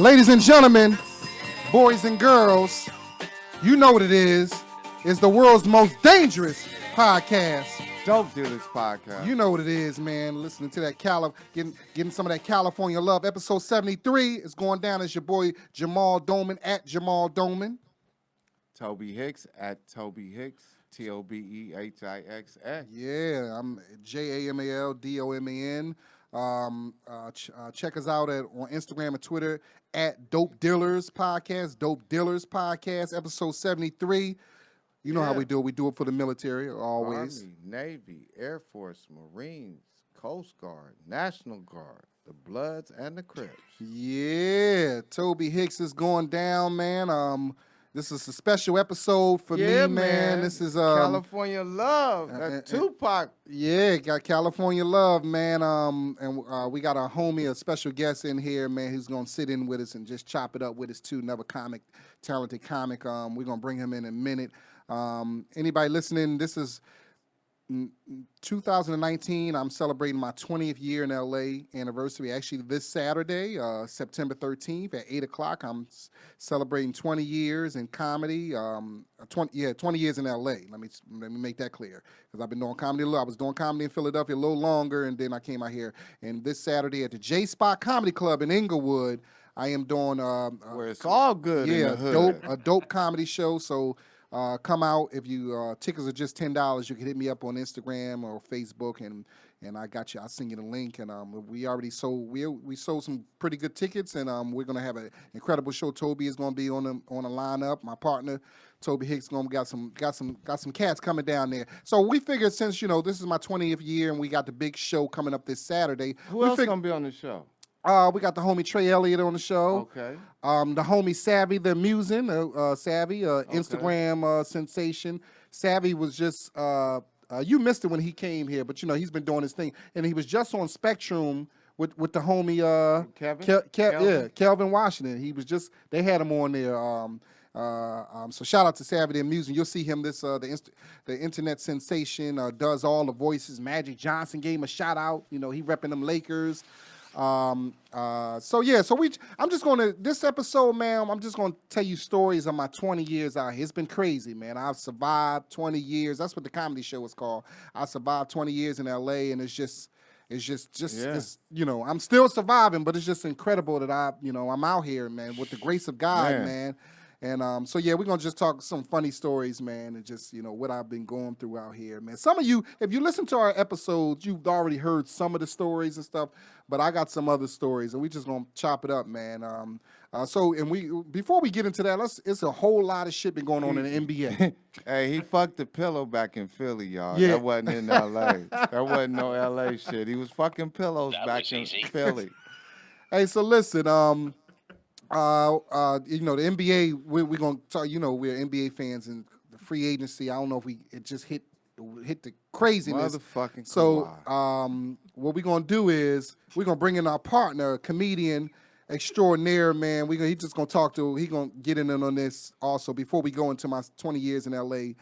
Ladies and gentlemen, boys and girls, you know what it is. It's the world's most dangerous podcast. Dope Dealers Podcast. You know what it is, man. Listening to that getting some of that California love. Episode 73 is going down as your boy Jamal Doman at Jamal Doman. Tobe Hixx at Tobe Hixx. TOBEHIXX. Yeah, I'm JAMALDOMAN. Check us out on Instagram and Twitter at Dope Dealers Podcast. Dope Dealers Podcast, episode 73. You know how we do it. We do it for the military, always. Army, Navy, Air Force, Marines, Coast Guard, National Guard, the Bloods, and the Crips. Yeah, Tobe Hixx is going down, man. This is a special episode for me, man. This is California Love. That's Tupac. Yeah, got California Love, man. We got a homie, a special guest in here, man, who's gonna sit in with us and just chop it up with us too. Another talented comic. We're gonna bring him in a minute. Anybody listening? This is 2019. I'm celebrating my 20th year in LA anniversary. Actually, this Saturday, September 13th at 8 o'clock, I'm celebrating 20 years in comedy. 20 years in LA. Let me make that clear, because I've been doing comedy a little. I was doing comedy in Philadelphia a little longer, and then I came out here. And this Saturday at the J Spot Comedy Club in Inglewood, I am doing where it's all good. Yeah, in the hood. a dope comedy show. So. Come out. If you tickets are just $10, you can hit me up on Instagram or Facebook, and I got you. I'll send you the link. And we already sold we sold some pretty good tickets, and we're gonna have an incredible show. Tobe is gonna be on the lineup. My partner Tobe Hixx got some cats coming down there. So we figured, since this is my 20th year and we got the big show coming up this Saturday. Who else gonna be on the show? We got the homie Trey Elliott on the show. Okay. The homie Savvy the Musin, Savvy, Instagram sensation. Savvy was just you missed it when he came here, but he's been doing his thing, and he was just on Spectrum with the homie Kelvin Washington. He was they had him on there. So shout out to Savvy the Musin. You'll see him the internet sensation, does all the voices. Magic Johnson gave him a shout out. He repping them Lakers. I'm just this episode, man, I'm just gonna tell you stories of my 20 years out here. It's been crazy, man. I've survived 20 years. That's what the comedy show is called. I survived 20 years in LA, and it's I'm still surviving, but it's just incredible that I'm out here, man, with the grace of God, man. And we're gonna just talk some funny stories, man, and just what I've been going through out here, man. Some of you, if you listen to our episodes, you've already heard some of the stories and stuff, but I got some other stories, and we just gonna chop it up, man. Before we get into that, it's a whole lot of shit been going on in the NBA. Hey, he fucked the pillow back in Philly, y'all. Yeah. That wasn't in L.A. That wasn't no L.A. shit. He was fucking pillows back in Philly. Hey, so listen, the NBA, we're going to talk, we're NBA fans, and the free agency, I don't know if it just hit the craziness. Motherfucking So, what we're going to do is we're going to bring in our partner, comedian extraordinaire, man. He's just going to talk he's going to get in on this also before we go into my 20 years in LA.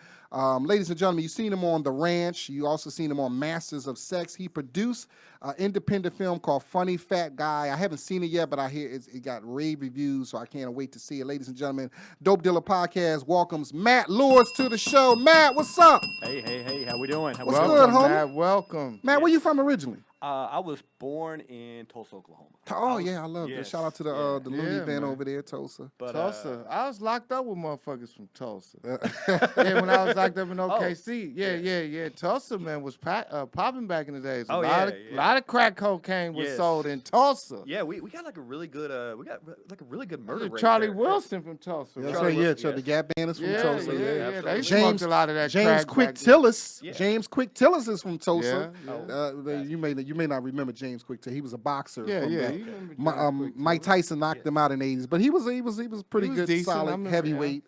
Ladies and gentlemen, you've seen him on The Ranch. You also seen him on Masters of Sex. He produced an independent film called Funny Fat Guy. I haven't seen it yet, but I hear it got rave reviews, so I can't wait to see it. Ladies and gentlemen, Dope Dealer Podcast welcomes Matt Lewis to the show. Matt, what's up? Hey, how we doing? What's good, homie? Matt, welcome. Matt, where you from originally? I was born in Tulsa, Oklahoma. I love it. Shout out to the Looney Band over there, Tulsa. But, Tulsa. I was locked up with motherfuckers from Tulsa. When I was locked up in OKC. Yeah. Tulsa, man, was popping back in the days. A lot of crack cocaine was sold in Tulsa. Yeah, we got like a really good murder rate. Charlie Wilson from Tulsa. The Gap Band is from Tulsa. Yeah. They smoked a lot of that James crack Quick Tillis. James Quick Tillis is from Tulsa. Yeah. You may not remember James Quick Tillis. He was a boxer. Mike Quick. Tyson knocked him out in the 80s, but he was pretty good, decent. solid heavyweight.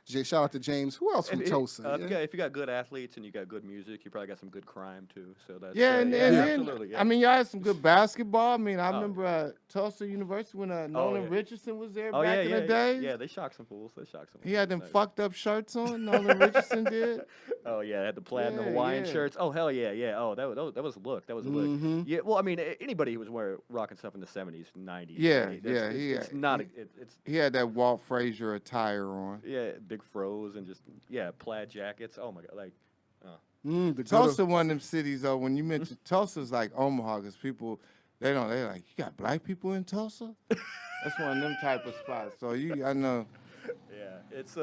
Shout out to James. Who else from Tulsa? If you got good athletes and you got good music, you probably got some good crime too. So that's absolutely. I mean, y'all had some good basketball. I mean, I remember Tulsa University when Nolan Richardson was there back in the day. Yeah, they shocked some fools. He had them fucked up shirts on. Nolan Richardson did. Oh yeah, they had the plaid and the Hawaiian shirts. Oh hell yeah, yeah. Oh that was a look. That was a look. Yeah. Well, I mean, anybody who was rocking stuff in the '70s, '90s. It's not. It's he had that Walt Frazier attire on. Yeah, big fros and just plaid jackets. Oh my god, like. Tulsa, one of them cities though. When you mention Tulsa's like Omaha, because people they're like, you got black people in Tulsa. That's one of them type of spots. So I know. Yeah, it's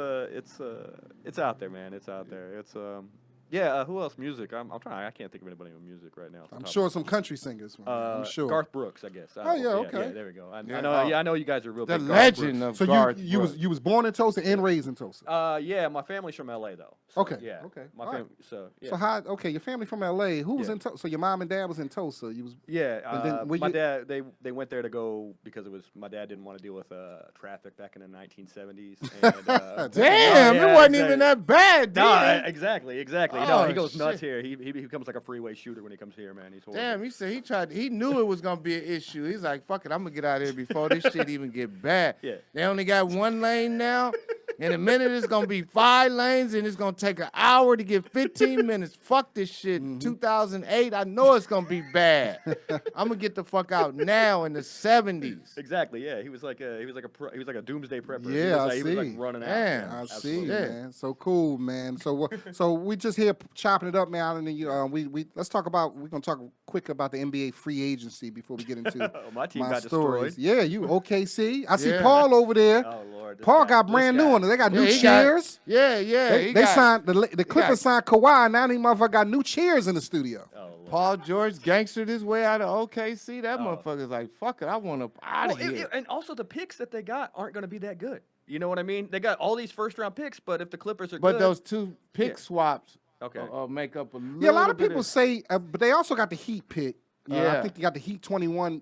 out there, man. It's out there. It's who else? Music. I'm trying. I can't think of anybody with music right now. I'm sure some country singers. I'm sure. Garth Brooks, I guess. Okay. Yeah, there we go. I know you guys are real the big legend of Garth Brooks. So you was born in Tulsa and raised in Tulsa. Yeah, my family's from LA though. So, okay. Yeah. Okay. My family. So yeah. So how? Okay, your family from LA. Who was in Tulsa? So your mom and dad was in Tulsa. You was. Yeah. And then my dad. They went there to go because my dad didn't want to deal with traffic back in the 1970s. And, damn, it wasn't even that bad. No, exactly. Oh, he goes nuts shit. here. He becomes like a freeway shooter when he comes here, man. He's horrible. Damn, he said he knew it was gonna be an issue. He's like, fuck it, I'm gonna get out of here before this shit even get bad. Yeah. They only got one lane now. In a minute, it's gonna be 5 lanes, and it's gonna take an hour to get 15 minutes. Fuck this shit. 2008, I know it's gonna be bad. I'm gonna get the fuck out now in the 70s. Exactly. Yeah. He was like a doomsday prepper. Yeah, he was like running Damn. out. I Absolutely. see, man. So cool, man. So we just here chopping it up, man. And then we let's talk about. We're gonna talk quick about the NBA free agency before we get into My team my got stories. destroyed. Yeah, you OKC. I see Yeah. Paul over there. Oh Lord. this Paul guy- got this brand guy. new ones. They got new he chairs. They signed the Clippers signed Kawhi. Now these motherfuckers got new chairs in the studio. Oh Lord. Paul George gangstered his way out of OKC. That motherfucker's like, fuck it, I want up out of here. And also the picks that they got aren't going to be that good. You know what I mean? They got all these first-round picks, but if the Clippers are But good, those 2 pick swaps Okay. Make up a little Yeah, a lot of bit people say, but they also got the Heat pick. I Yeah. think they got the Heat 21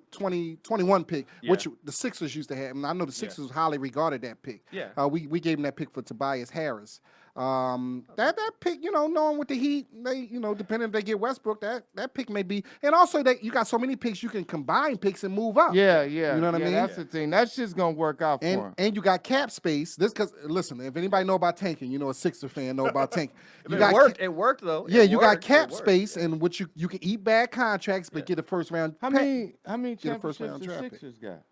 pick, Yeah. which the Sixers used to have. And I know the Sixers highly regarded that pick. Yeah. We gave them that pick for Tobias Harris. That pick, knowing with the Heat, they, depending if they get Westbrook, that pick may be. And also that you got so many picks, you can combine picks and move up. Yeah. You know what I mean? That's the thing. That shit's gonna work out for him. And you got cap space. Listen, if anybody know about tanking, a Sixer fan know about tanking. It worked though. Yeah, It you worked. got cap It worked. space, and which you can eat bad contracts, but get a first round. How many Get a first round championships the draft pick. Sixers got?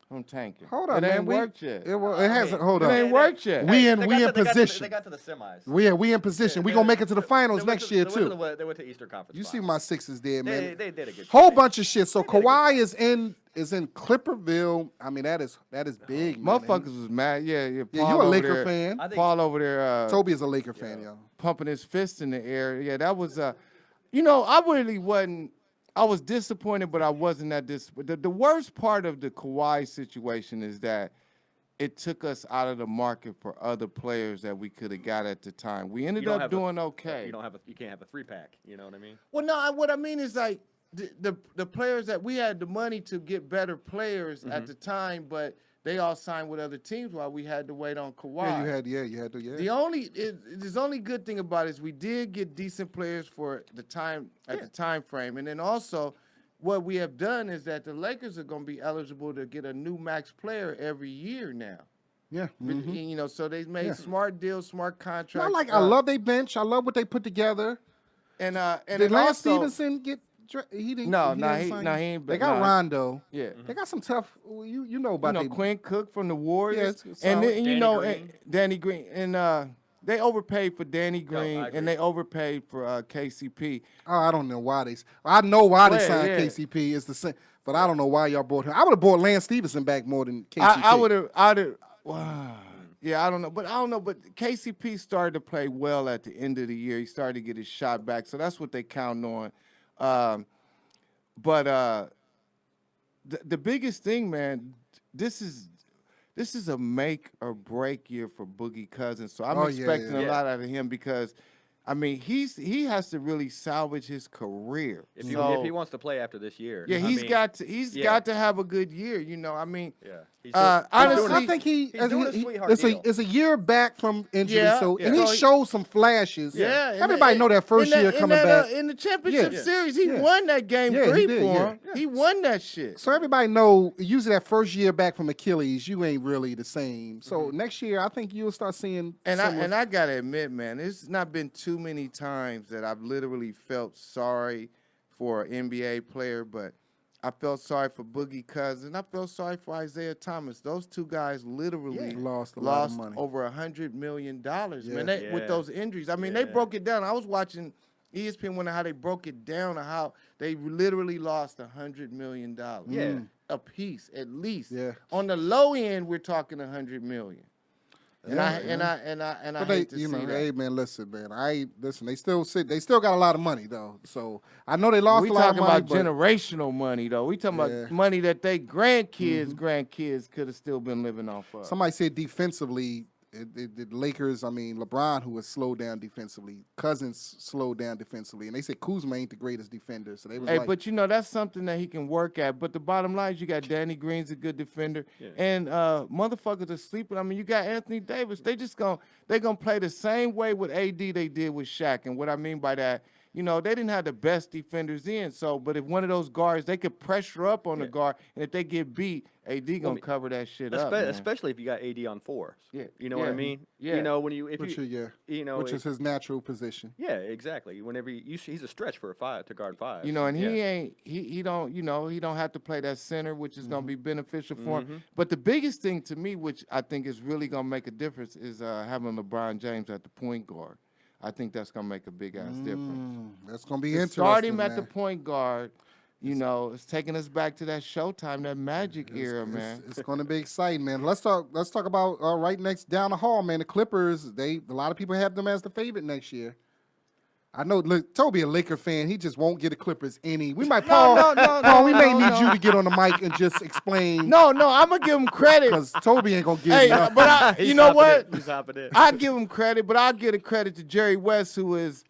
I'm tanking. Hold on, it man. ain't worked yet. It hasn't. Hold It on. ain't worked yet. We in They got position. They got to the semis. We in position. We gonna make it to the finals next year too. They went to Eastern Conference. You see Finals. my Sixers there, man. They did a good Whole job. bunch of shit. So Kawhi is in Clipperville. I mean, that is big, man. Motherfuckers was mad. Yeah. Yeah, Paul you a over Laker there- fan. I think- Paul over there. Toby is a Laker fan, yo. Pumping his fist in the air. Yeah, that was I really wasn't. I was disappointed, but I wasn't that disappointed. The worst part of the Kawhi situation is that it took us out of the market for other players that we could have got at the time. We ended up doing okay. You can't have a 3-pack. You know what I mean? Well, no, what I mean is like the players that we had the money to get better players at the time, but they all signed with other teams while we had to wait on Kawhi. You had to. The only good thing about it is we did get decent players for the time at the time frame, and then also what we have done is that the Lakers are going to be eligible to get a new max player every year now. Yeah. So they made smart deals, smart contracts. I love their bench. I love what they put together. And Did then Lance also, Stevenson get? He didn't. No, he no, didn't he- sign no, yet? he ain't- They got no. Rondo. Yeah. They got some tough. You know about they. Quinn Cook from the Warriors, it's and solid. then, Danny Green, and they overpaid for Danny Green, agree. and they overpaid for KCP. Oh, I don't know why they. I know why they Yeah, signed yeah. KCP. It's the same, but I don't know why y'all brought him. I would have brought Lance Stevenson back more than KCP. I would have. Wow. Yeah, I don't know, but KCP started to play well at the end of the year. He started to get his shot back, so that's what they count on. But the biggest thing, man, this is a make or break year for Boogie Cousins. So I'm expecting a lot out of him because, I mean, he has to really salvage his career. If he wants to play after this year, Yeah, he's got to have a good year. I mean, Yeah, honestly, I think he's doing a sweetheart deal. it's a year back from injury, Yeah, so yeah. and he So showed some flashes. Yeah, everybody know that first year coming back. In the championship Yeah. series, he Yeah. won that game Yeah, he 3 did, for yeah. him. He won that shit. So everybody know usually that first year back from Achilles, you ain't really the same. So next year, I think you'll start seeing. And I gotta admit, man, it's not been too too many times that I've literally felt sorry for an NBA player, but I felt sorry for Boogie Cousins. I felt sorry for Isaiah Thomas. Those two guys literally lost a lot of money. over $100 million, man, with those injuries. I mean, they broke it down. I was watching ESPN wonder how they broke it down and how they literally lost $100 million a piece at least. Yeah. On the low end, we're talking $100 million. And I hate to see that. Hey man, listen, man. They still got a lot of money though. So I know they lost a lot of money. We talking about generational money though. We talking about money that they grandkids could have still been living off of. Somebody said defensively, the Lakers, LeBron, who has slowed down defensively, Cousins slowed down defensively, and they said Kuzma ain't the greatest defender. So they was but that's something that he can work at. But the bottom line is you got Danny Green's a good defender, and motherfuckers are sleeping. You got Anthony Davis. They gonna play the same way with AD they did with Shaq. And what I mean by that, they didn't have the best defenders in. So, but if one of those guards, they could pressure up on the guard, and if they get beat, AD gonna cover that shit up. Especially if you got AD on fours. Yeah, you know what I mean. Yeah. Which is his natural position. Yeah, exactly. Whenever he's a stretch for a 5 to guard 5. And he don't have to play that center, which is gonna be beneficial for him. But the biggest thing to me, which I think is really gonna make a difference, is having LeBron James at the point guard. I think that's gonna make a big ass difference. That's gonna be interesting. Start him at the point guard. It's taking us back to that Showtime, that Magic era, man. It's going to be exciting, man. Let's talk about right next down the hall, man. The Clippers. A lot of people have them as the favorite next year. I know, look, Tobe, a Laker fan, he just won't get the Clippers any. We might, Paul, we may need you to get on the mic and just explain. No, I'm going to give him credit. Because Tobe ain't going to give him but you know what? I give him credit, but I'll give the credit to Jerry West, who is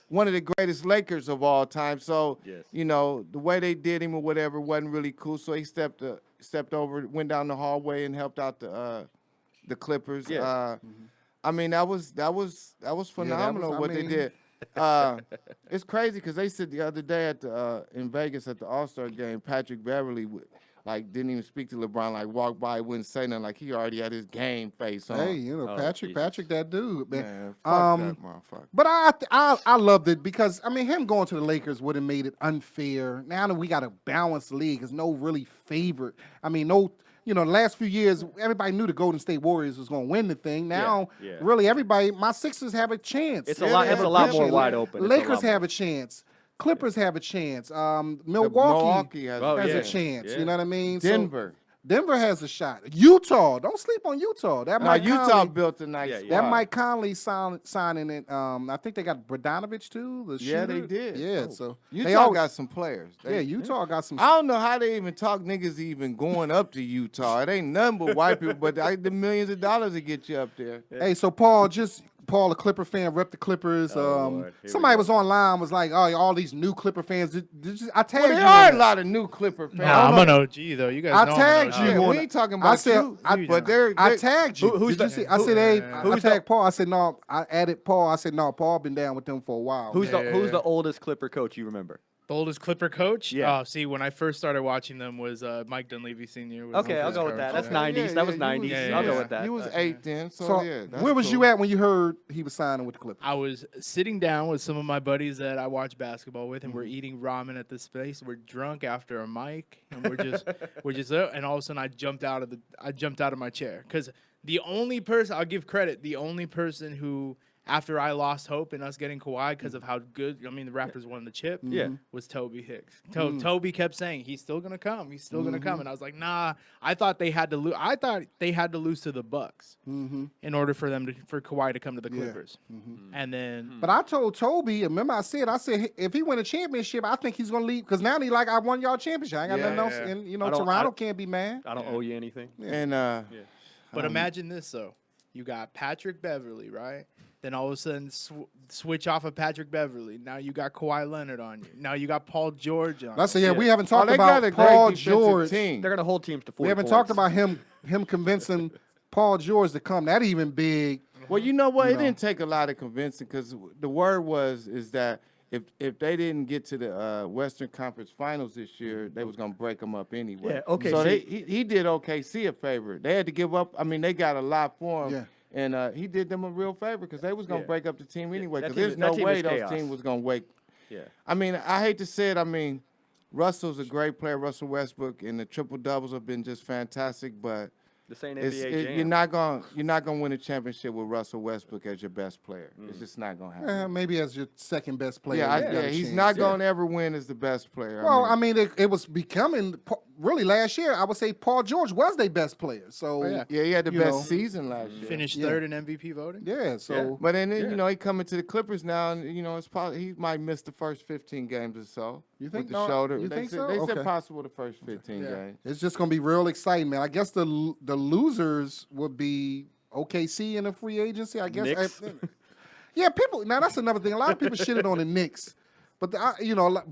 one of the greatest Lakers of all time. So, the way they did him or whatever wasn't really cool. So he stepped over, went down the hallway and helped out the Clippers. Yeah. That was phenomenal what they did. It's crazy because they said the other day in Vegas at the All-Star game, Patrick Beverly didn't even speak to LeBron, walked by, wouldn't say nothing, he already had his game face on. Hey, Patrick, that dude, man. Fuck that motherfucker. But I loved it because him going to the Lakers would have made it unfair. Now that we got a balanced league, there's no really favorite. The last few years, everybody knew the Golden State Warriors was going to win the thing. Now, really, my Sixers have a chance. It's a lot more wide open. Lakers have a chance. Clippers have a chance. Milwaukee has a chance. Yeah. You know what I mean? Denver has a shot. Utah, don't sleep on Utah. Utah built a nice squad. That Mike Conley signing it. I think they got Bogdanović too. The shooter. Yeah, they did. Yeah, so Utah got some players. Utah got some. I don't know how they even talk niggas even going up to Utah. It ain't nothing but white people, but the millions of dollars to get you up there. Hey, so Paul, a Clipper fan, rep the Clippers. Somebody was online, was like, "Oh, all these new Clipper fans." I tagged you. There are a lot of new Clipper fans. I'm an OG though. You guys know. I tagged you. We ain't talking about I tagged you. Did you see? I said, "Hey," I tagged Paul. I said, "No." I added Paul. I said, "No." Paul been down with them for a while. Who's the oldest Clipper coach you remember? The oldest Clipper coach? Yeah. See, when I first started watching them was Mike Dunleavy Sr. Okay, I'll go with that. That's 90s. That was 90s. I'll go with that. He was 8 then. So where was you at when you heard he was signing with the Clippers? I was sitting down with some of my buddies that I watch basketball with, and we're eating ramen at this place. We're drunk after a mic, and we're just and all of a sudden I jumped out of my chair because the only person I'll give credit, the only person who, after I lost hope in us getting Kawhi because of how good, the Raptors won the chip, was Tobe Hixx. Tobe kept saying, he's still going to come. He's still going to come. And I was like, nah, I thought they had to lose. I thought they had to lose to the Bucks in order for Kawhi to come to the Clippers. And then. But I told Tobe, remember I said, if he win a championship, I think he's going to leave. Because now he I won y'all championship. I ain't got nothing else. And, Toronto can't be mad. I don't owe you anything. And, but imagine this, though. You got Patrick Beverly, right? Then all of a sudden switch off of Patrick Beverly. Now you got Kawhi Leonard on you. Now you got Paul George on you. We haven't talked about Paul George. They're going to hold teams to 4 We haven't talked about him convincing Paul George to come. That even big. Well, you know what? It didn't take a lot of convincing because the word is that if they didn't get to the Western Conference Finals this year, they was going to break them up anyway. Yeah, okay. So he did OKC a favor. They had to give up. They got a lot for him. Yeah. And he did them a real favor because they was going to break up the team anyway because team- there's no that team way is those chaos. teams was going to wait. Yeah. I mean, I hate to say it. I mean, Russell's a great player, Russell Westbrook, and the triple-doubles have been just fantastic, but This ain't NBA Jam. you're not gonna win a championship with Russell Westbrook as your best player. It's just not gonna happen. Maybe as your second best player. Yeah, he's not gonna ever win as the best player. Well, I mean, it was becoming really last year. I would say Paul George was their best player. So yeah, he had the best season last year. Finished third in MVP voting. Yeah. So, But then he coming to the Clippers now, and it's probably he might miss the first 15 games or so. You think with the shoulder? You think so? They Okay. said possible the first 15 games. It's just gonna be real exciting, man. I guess the losers would be OKC in the free agency. I guess. Knicks? Yeah, people. Now that's another thing. A lot of people shitted on the Knicks, but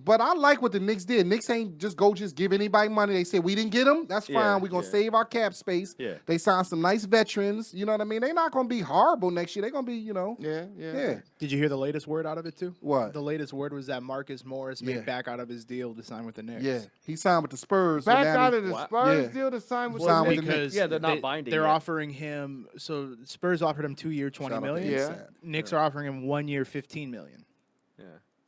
but I like what the Knicks did. Knicks ain't just give anybody money. They said we didn't get them. That's fine. We're gonna save our cap space. Yeah. They signed some nice veterans. You know what I mean? They're not gonna be horrible next year. They're gonna be, Yeah. Did you hear the latest word out of it too? What? The latest word was that Marcus Morris made back out of his deal to sign with the Knicks. Yeah, he signed with the Spurs. so Back now out they- of the Spurs Yeah. deal to sign with Sign the with Knicks. the Because Yeah, they're not binding They're yet. offering him. So Spurs offered him 2-year, $20 Shout out to million. Yeah. ASAP. Knicks are offering him 1-year, $15 million. Yeah.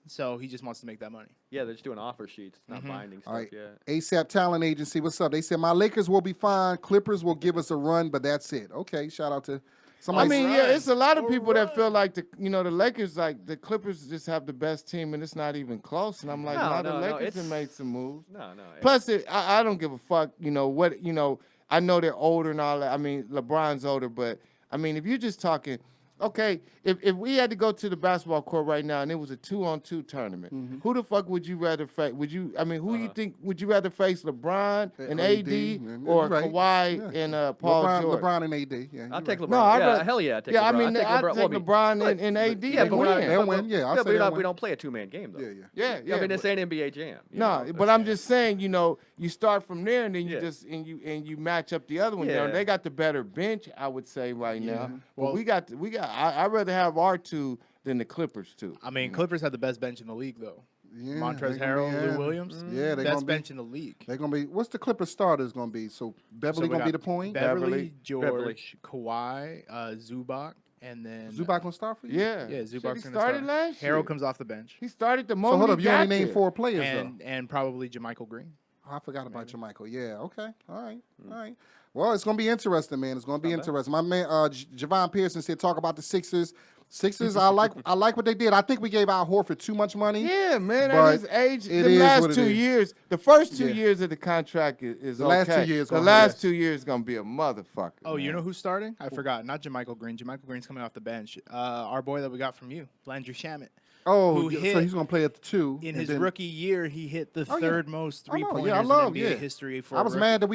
So he just wants to make that money. Yeah, they're just doing offer sheets. It's not binding stuff All right. yet. ASAP Talent Agency, what's up? They said my Lakers will be fine. Clippers will give us a run, but that's it. Okay, shout out to I somebody. mean, it's a lot of people that feel like the Lakers, like the Clippers, just have the best team, and it's not even close. And I'm like, No, the Lakers it's- have made some moves. No. Plus, I don't give a fuck. I know they're older and all that. I mean, LeBron's older, but I mean, if you're just talking, okay, if we had to go to the basketball court right now and it was a 2-on-2 tournament, who the fuck would you rather face? Who you think would you rather face, LeBron and AD or Right. Kawhi and Paul George? LeBron and AD. Yeah, I'll take LeBron. No, I'd yeah, rather- hell yeah, I take Yeah, LeBron. I mean, I I'd take LeBron and AD. Yeah, They but we're not, win. They'll win, yeah, I'll say but they'll we win. don't play a two-man game, though. Yeah. Yeah. I mean, this ain't NBA Jam. you No, know, but I'm just saying, you start from there and then you Yeah. just and you match up the other one. Yeah. They got the better bench, I would say right now. Well, Well- I'd rather have our two than the Clippers two. I mean, Clippers had the best bench in the league, though. Yeah, Montrezl they Harrell, gonna be- Lou Williams. Yeah, they're Best gonna be. bench in the league. They're gonna be. What's the Clipper starters gonna be? So Beverly we gonna be got the point. Beverly, George, Beverly. Kawhi, Zubac, and then Zubac gonna start for you. Yeah, Yeah, Shit, Zubac's he gonna started start. last year. Harold comes off the bench, He started the So moment. hold up, he you only got named there. 4 players though. and probably JaMychal Green. I forgot about Jermichael. Yeah. Okay. All right. Well, it's gonna be interesting, man. It's gonna be interesting. My man, Javon Pearson said, talk about the Sixers. Sixers, I like what they did. I think we gave Al Horford too much money. Yeah, man, But at his age, it the is last what it 2 is. years, the first 2 Yeah. years of the contract is The last 2 okay. years The gonna last hurt. 2 years gonna be a motherfucker. Oh, you man. know who's starting? I forgot. Not JaMychal Green. JaMychal Green's coming off the bench. Our boy that we got from you, Landry Shamet. Oh, Who so hit- he's gonna play at the 2. In and his then- rookie year, he hit the Oh, yeah. third most I know. 3-pointers Yeah, I love. in NBA Yeah. history for I a was rookie. mad that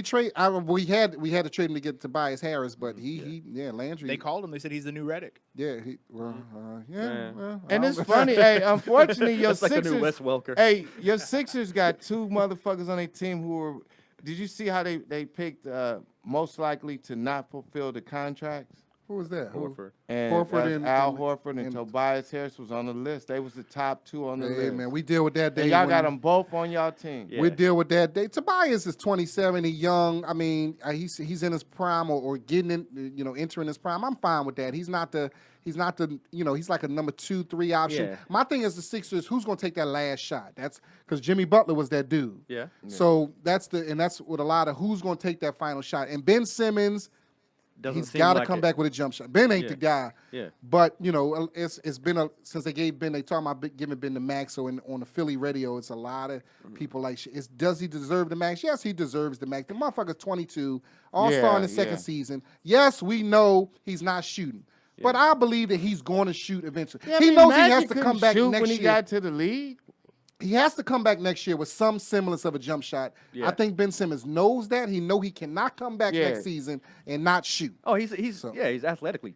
we had to trade him to get Tobias Harris, but Landry. They called him. They said he's the new Reddick. Yeah. Yeah. Well, And I it's don't- funny, hey, unfortunately, your That's like the Sixers, new Wes Welker. hey, your Sixers got 2 motherfuckers on their team who were. Did you see how they picked most likely to not fulfill the contracts? Who was that? Horford. And Horford that's and- Al and- Horford and and- Tobias Harris was on the list. They was the top 2 on the Hey list. man, we deal with that day. And y'all when- got them both on y'all team. Yeah. We deal with that day. Tobias is 27. He's young. I mean, he's in his prime or getting in, entering his prime. I'm fine with that. He's not the, he's like a number 2, 3 option. Yeah. My thing is the Sixers. Who's gonna take that last shot? That's because Jimmy Butler was that dude. Yeah. So that's what a lot of who's gonna take that final shot. And Ben Simmons, Doesn't he's seem got to like come it. back with a jump shot. Ben ain't Yeah. the guy. Yeah. But it's been since they gave Ben, they talking about giving Ben the max. So on the Philly radio, it's a lot of people like, does he deserve the max? Yes, he deserves the max. The motherfucker's 22, all-star in the second season. Yes, we know he's not shooting, but I believe that he's going to shoot eventually. Yeah, I He mean, knows he Magic has to couldn't come back shoot next when he year. got to the league. He has to come back next year with some semblance of a jump shot. Yeah. I think Ben Simmons knows that. He cannot come back Yeah. next season and not shoot. Oh, he's athletically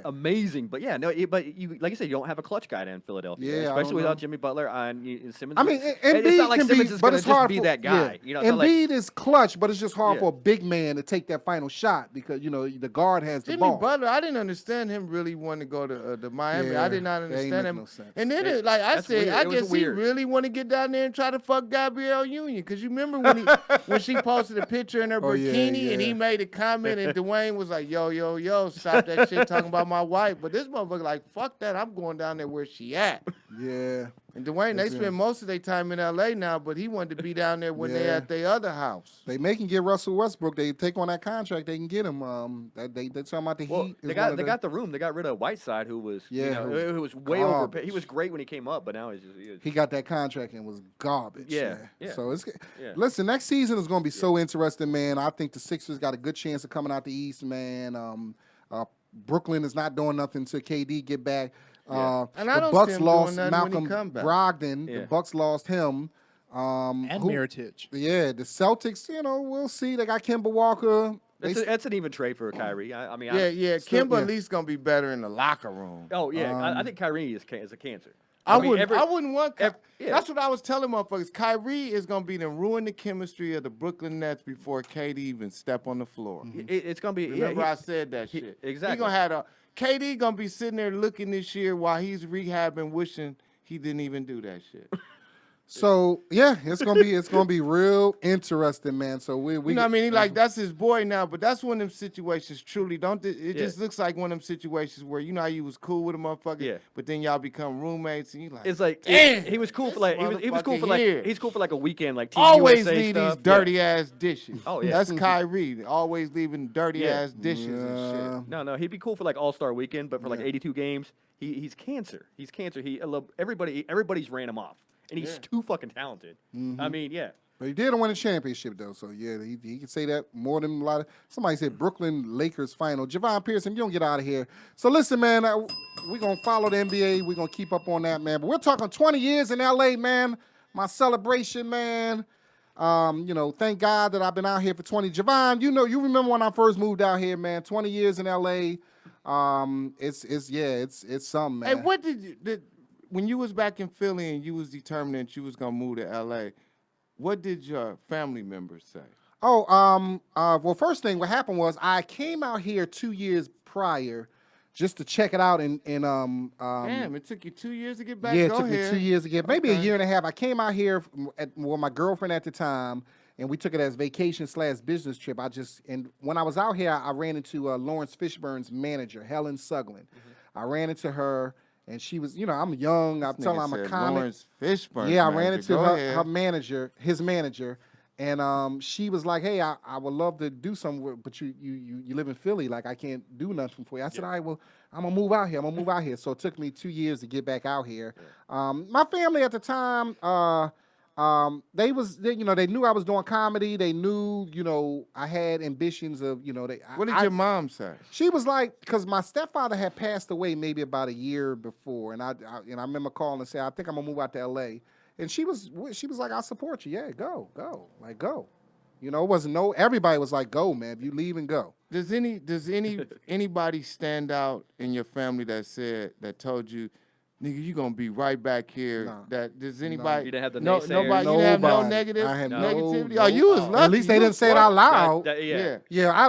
amazing. But yeah, no, but you like you said, you don't have a clutch guy in Philadelphia, especially without Jimmy Butler and Simmons. I mean, it's not like can Simmons be, is but going it's to just hard be for, that guy. You know, Embiid is clutch, but it's just hard for a big man to take that final shot because the guard has the ball. Jimmy Butler, I didn't understand him really wanting to go to Miami. I did not understand him. No sense. And then, like I said, I guess he really want to get down there and try to fuck Gabrielle Union. Because you remember when she posted a picture in her bikini and he made a comment and Dwayne was like, yo, stop that shit talking about my wife. But this motherfucker like, fuck that, I'm going down there where she at. Yeah. And Dwayne, they spend most of their time in L.A. now, but he wanted to be down there when they at their other house. They can get Russell Westbrook. They take on that contract. They can get him. They talking about the Heat. They got the room. They got rid of Whiteside, who was who was way overpaid. He was great when he came up, but now he got that contract and was garbage. Yeah. So it's listen. Next season is going to be so interesting, man. I think the Sixers got a good chance of coming out the East, man. Brooklyn is not doing nothing until KD get back. And I the don't Bucks see him lost doing Malcolm when he come back. Brogdon. The Bucks lost him. And Mirotic. Yeah, the Celtics, we'll see. They got Kemba Walker. That's an even trade for Kyrie. I mean, Kemba at least gonna be better in the locker room. Oh yeah, I think Kyrie is a cancer. I wouldn't want. That's what I was telling motherfuckers. Kyrie is gonna be to ruin the chemistry of the Brooklyn Nets before KD even step on the floor. It's gonna be. Remember, I said that shit. Exactly. He gonna have KD gonna be sitting there looking this year while he's rehabbing, wishing he didn't even do that shit. So it's gonna be real interesting, man. So we you know what I mean? That's his boy now, but that's one of them situations. Truly, just looks like one of them situations where how you was cool with a motherfucker, but then y'all become roommates and you like. It's like damn, he was cool for like he's cool for like a weekend, like Team always USA leave stuff. these dirty ass dishes. Oh yeah, that's Kyrie. Always leaving dirty ass dishes and shit. No, he'd be cool for like All-Star weekend, but for like 82 games, he's cancer. He's cancer. Everybody's ran him off. And he's too fucking talented. I mean, But he did win a championship, though. So, he can say that more than a lot of... Somebody said Brooklyn Lakers final. Javon Pearson, you don't get out of here. So, listen, man, we're going to follow the NBA. We're going to keep up on that, man. But we're talking 20 years in L.A., man. My celebration, man. Thank God that I've been out here for 20. Javon, you remember when I first moved out here, man. 20 years in L.A. It's something, man. Hey, what when you was back in Philly and you was determined that you was gonna move to LA, what did your family members say? Well, first thing, what happened was I came out here 2 years prior just to check it out and damn, it took you 2 years to get back? Yeah, it took me 2 years to get, maybe a year and a half. I came out here with my girlfriend at the time, and we took it as vacation/business trip. And when I was out here, I ran into Lawrence Fishburne's manager, Helen Suglin. I ran into her. And she was, I'm young. I'm telling her I'm a comic. Lawrence Fishburne. Yeah, I ran into her manager, his manager, and she was like, "Hey, I would love to do something, but you live in Philly, like I can't do nothing for you." I said, "All right, well, I'm gonna move out here. So it took me 2 years to get back out here. My family at the time, they knew I was doing comedy. They knew, I had ambitions of, What did your mom say? She was like, because my stepfather had passed away maybe about a year before, and I remember calling and saying, I think I'm gonna move out to L.A. And she was like, I'll support you. Yeah, go, like go. It wasn't everybody was like, go, man. If you leave and go. Does anybody stand out in your family that told you, nigga, you gonna be right back here? No. Does anybody? You didn't have the nobody. naysayers? You didn't have no negative. I had negativity. No, you was lucky. At least they didn't say it out loud. Yeah.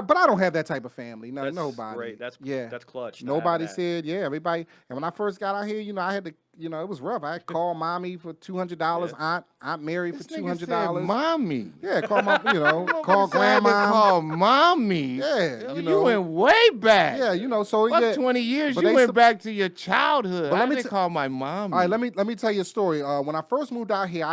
But I don't have that type of family. No, That's nobody. Great. That's clutch. Nobody said everybody. And when I first got out here, I had to. It was rough. I had to call mommy for $200. Aunt Mary for $200. Mommy. Yeah, call my. Call grandma. Call mommy. Yeah, you went way back. Yeah, so What 20 years? You went back to your childhood. But let me call my mommy. All right, let me tell you a story. When I first moved out here,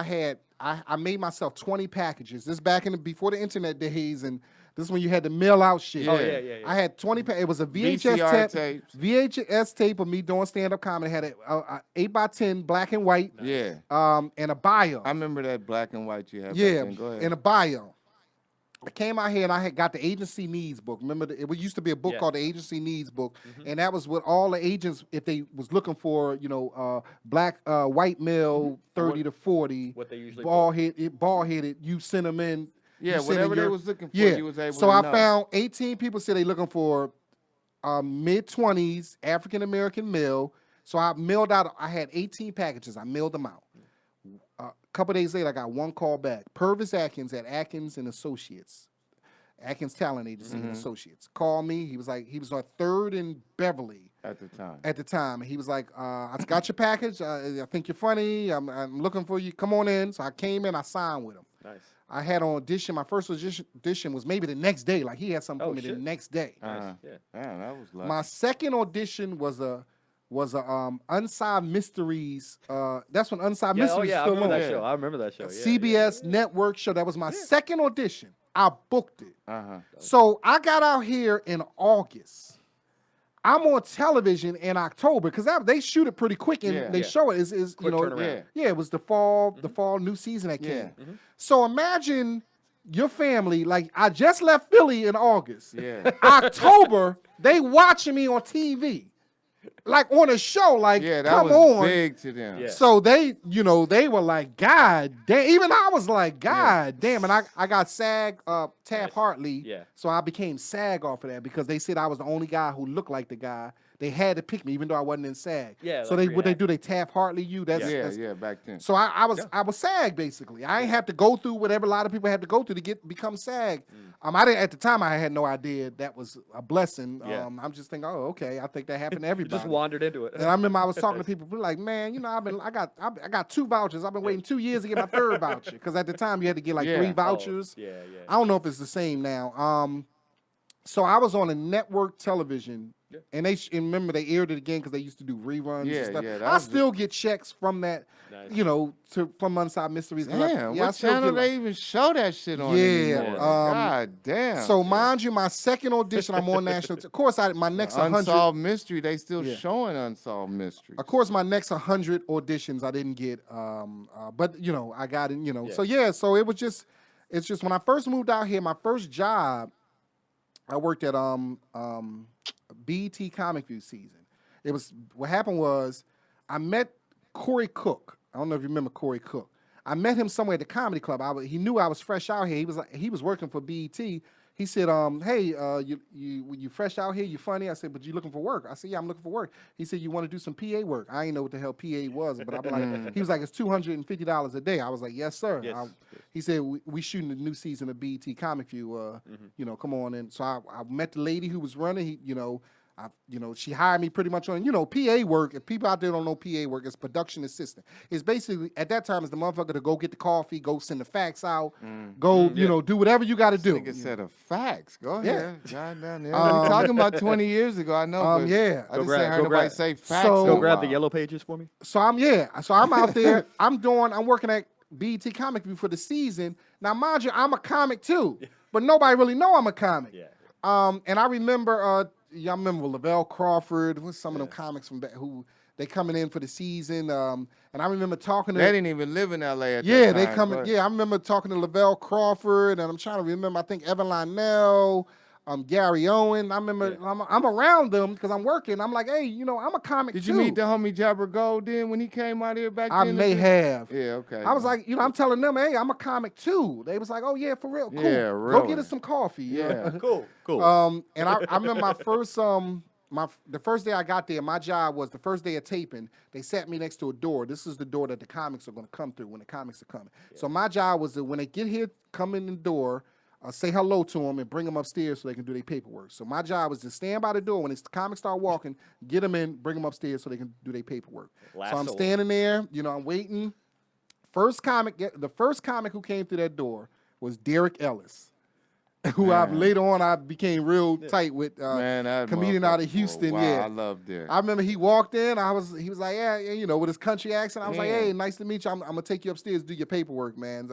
I made myself 20 packages. This back before the internet days, and this is when you had to mail out shit. Oh yeah. I had 20. It was a VHS tape of me doing stand up comedy. It had a 8x10 black and white. Yeah. And a bio. I remember that black and white you had. Yeah. Go ahead. And a bio. I came out here and I had got the Agency Needs book. Remember, it used to be a book called the Agency Needs book, and that was what all the agents, if they was looking for, black white male 30 to 40, what they usually bald headed, you send them in. Yeah, whatever they was looking for, you was able to know. So I found 18 people said they looking for mid-20s, African-American male. So I mailed out, I had 18 packages. I mailed them out. A couple days later, I got one call back. Purvis Atkins at Atkins and Associates, Atkins Talent Agency and Associates, called me. He was on 3rd and Beverly. At the time. And he was like, I got your package. I think you're funny. I'm looking for you. Come on in. So I came in. I signed with him. Nice. I had an audition. My first audition was maybe the next day. Like, he had something for me the next day. Nice. Yeah. Man, that was lucky. My second audition was a Unsolved Mysteries. That's when Unsolved Mysteries I still remember on. that show. I remember that show. CBS network show. That was my second audition. I booked it. So I got out here in August. I'm on television in October because they shoot it pretty quick and they show it. Is you know, turnaround. it was the fall new season that came. So imagine your family, like, I just left Philly in August. October, they watching me on TV. Like, on a show, like, that come was on. big to them. Yeah. So they were like, God damn. Even I was like, God damn. And I got SAG, Taft Hartley. Yeah. So I became SAG off of that because they said I was the only guy who looked like the guy. They had to pick me, even though I wasn't in SAG. Yeah. So like what they do, they Taft Hartley you. That's back then. So I was SAG basically. I ain't have to go through whatever a lot of people had to go through to become SAG. I didn't at the time. I had no idea that was a blessing. Yeah. I'm just thinking, oh, okay. I think that happened to everybody. Just wandered into it. And I remember I was talking to people like, man, I got 2 vouchers. I've been waiting 2 years to get my 3rd voucher because at the time you had to get like 3 vouchers. Oh, yeah. I don't know if it's the same now. So I was on a network television. Yeah. And remember they aired it again because they used to do reruns and stuff. that I was still get checks from that, Nice. from Unsolved Mysteries. Damn, I what still channel get, they even show that shit on anymore? God damn. So mind you, my second audition, I'm on national. Of course, my next 100 Unsolved Mystery, they still showing Unsolved Mystery. Of course, my next 100 auditions I didn't get, but I got in. So it was just, it's just when I first moved out here, my first job, I worked at BET Comic View season. What happened was I met Corey Cook. I don't know if you remember Corey Cook. I met him somewhere at the comedy club. He knew I was fresh out here. He was working for BET. He said, hey, you fresh out here? You funny? I said, but you looking for work? I said, yeah, I'm looking for work. He said, you want to do some PA work? I didn't know what the hell PA was, but I'm like, he was like, it's $250 a day. I was like, yes, sir. Yes. He said, we shooting the new season of BET Comic View. Come on in. So I met the lady who was running. She hired me pretty much on, PA work. If people out there don't know PA work, it's production assistant. It's basically, at that time, it's the motherfucker to go get the coffee, go send the fax out, go, do whatever you got to do. Nigga said a fax. Go ahead. Goddamn. We're talking about 20 years ago, I know. But yeah. I just ain't heard nobody say fax. Go grab the yellow pages for me. So I'm out there. I'm working at BET Comic View for the season. Now, mind you, I'm a comic too, but nobody really know I'm a comic. Yeah. And I remember, y'all remember Lavelle Crawford? What's some of them comics from back who they coming in for the season? And I remember talking to. They didn't even live in LA at that time. They coming. Yeah, I remember talking to Lavelle Crawford, and I'm trying to remember. I think Evan Lionel, Gary Owen. I remember. I'm around them because I'm working. I'm like, hey, I'm a comic. Did you meet the homie Jabber Gold then when he came out here back then? I may have. Yeah, okay. I was like, I'm telling them, hey, I'm a comic too. They was like, oh yeah, for real, cool. Yeah, Go get us some coffee. Yeah, cool. And I remember my first the first day I got there, my job was the first day of taping. They sat me next to a door. This is the door that the comics are going to come through when the comics are coming. Yeah. So my job was that when they get here, come in the door, say hello to them and bring them upstairs so they can do their paperwork. So my job was to stand by the door when the comics start walking, get them in, bring them upstairs so they can do their paperwork. So I'm standing there, I'm waiting. The first comic who came through that door was Derek Ellis, who later on I became real tight with, comedian out of Houston. Wow, yeah, I love Derek. I remember he walked in. He was like, yeah, with his country accent. I was like, hey, nice to meet you. I'm gonna take you upstairs, do your paperwork, man.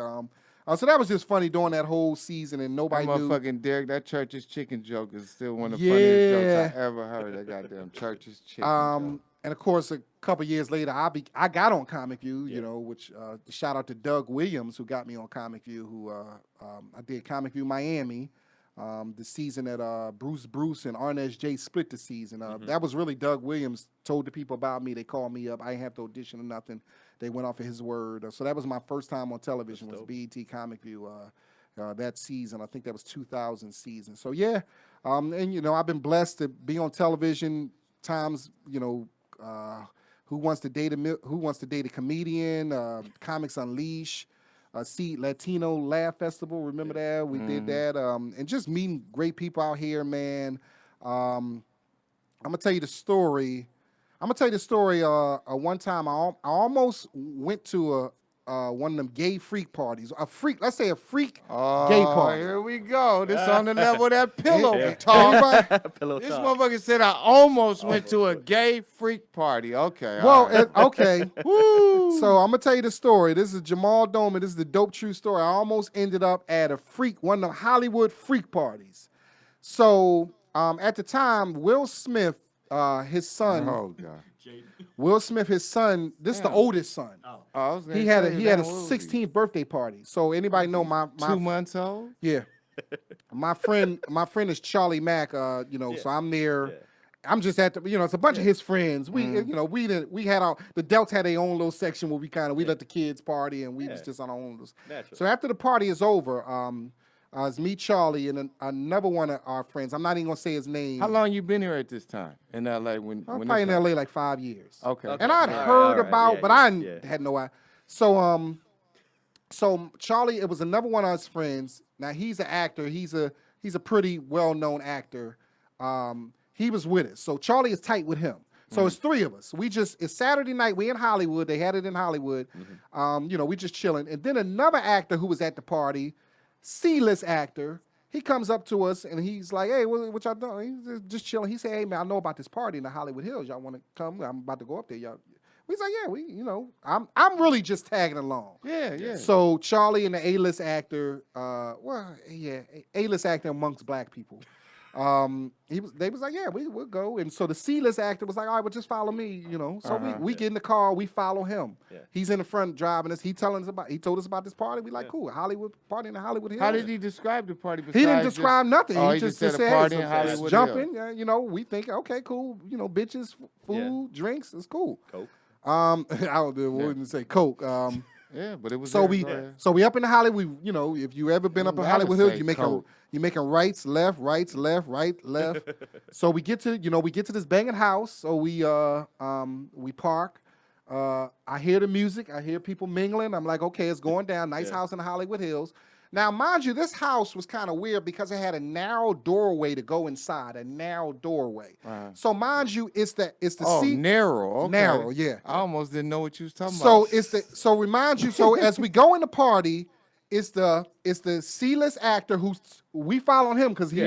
So that was just funny during that whole season, and nobody knew. Motherfucking Derek, that Church's Chicken joke is still one of the funniest jokes I ever heard. That goddamn Church's Chicken joke. And of course, a couple years later, I got on Comic View, which shout out to Doug Williams who got me on Comic View. Who I did Comic View Miami, the season that Bruce and Arnez J split the season. That was really Doug Williams told the people about me. They called me up. I didn't have to audition or nothing. They went off of his word. So that was my first time on television. Was BET Comic View that season. I think that was 2000 season. So yeah, And you know, I've been blessed to be on television times. You know, Who Wants to Date a Comedian? Comics Unleashed. See Latino Laugh Festival. Remember that? We did that. And just meeting great people out here, man. I'm gonna tell you the story. One time I almost went to one of them gay freak parties. Let's say a freak gay party. Here we go. This on the level of that pillow talk. Pillow This talk. motherfucker said I almost went to a gay freak party. Okay. Well, all right. okay. Woo. So I'm gonna tell you the story. This is Jamal Doman. This is the dope true story. I almost ended up at one of the Hollywood freak parties. So at the time, Will Smith, his son. Oh God. Will Smith, his son. This is the oldest son. He had a 16th birthday party. So anybody know my 2 months old? Yeah. my friend is Charlie Mack. So I'm there. Yeah. I'm just at the, it's a bunch of his friends. We, we had the Delts had their own little section where we let the kids party and we was just on our own. So after the party is over, it's me, Charlie, and another one of our friends. I'm not even gonna say his name. How long you been here at this time in LA? I'm probably in LA like 5 years. Okay. And I'd heard about, but I had no idea. So Charlie, it was another one of his friends. Now he's an actor. He's a pretty well-known actor. He was with us. So Charlie is tight with him. So it's three of us. It's Saturday night. We in Hollywood. They had it in Hollywood. We just chilling. And then another actor who was at the party, C-list actor, he comes up to us and he's like, "Hey, what y'all doing?" He's just chilling. He said, "Hey man, I know about this party in the Hollywood Hills. Y'all want to come? I'm about to go up there. Y'all." We was like, "Yeah, I'm really just tagging along." Yeah. So Charlie and the A-list actor, A-list actor amongst black people. They was like, "Yeah, we'll go." And so the C-list actor was like, "All right, well, just follow me, So we get in the car, we follow him. Yeah. He's in the front driving us. He told us about this party. We like, cool, Hollywood party in the Hollywood Hills. How did he describe the party? He didn't describe nothing. He just said a party in Hollywood jumping. We think, okay, cool. Bitches, food, drinks, it's cool. Coke. I wouldn't say Coke. Yeah, but it was so we up in the Hollywood. If you ever been up in Hollywood Hills, you making rights, left, right, left. So we get to this banging house. So we park. I hear the music. I hear people mingling. I'm like, okay, it's going down. Nice house in the Hollywood Hills. Now, mind you, this house was kind of weird because it had a narrow doorway to go inside. A narrow doorway. So mind you, it's the seat. Narrow. Okay. Narrow, yeah. I almost didn't know what you was talking about. So remind you. So as we go in the party, it's the C-list actor we follow him because he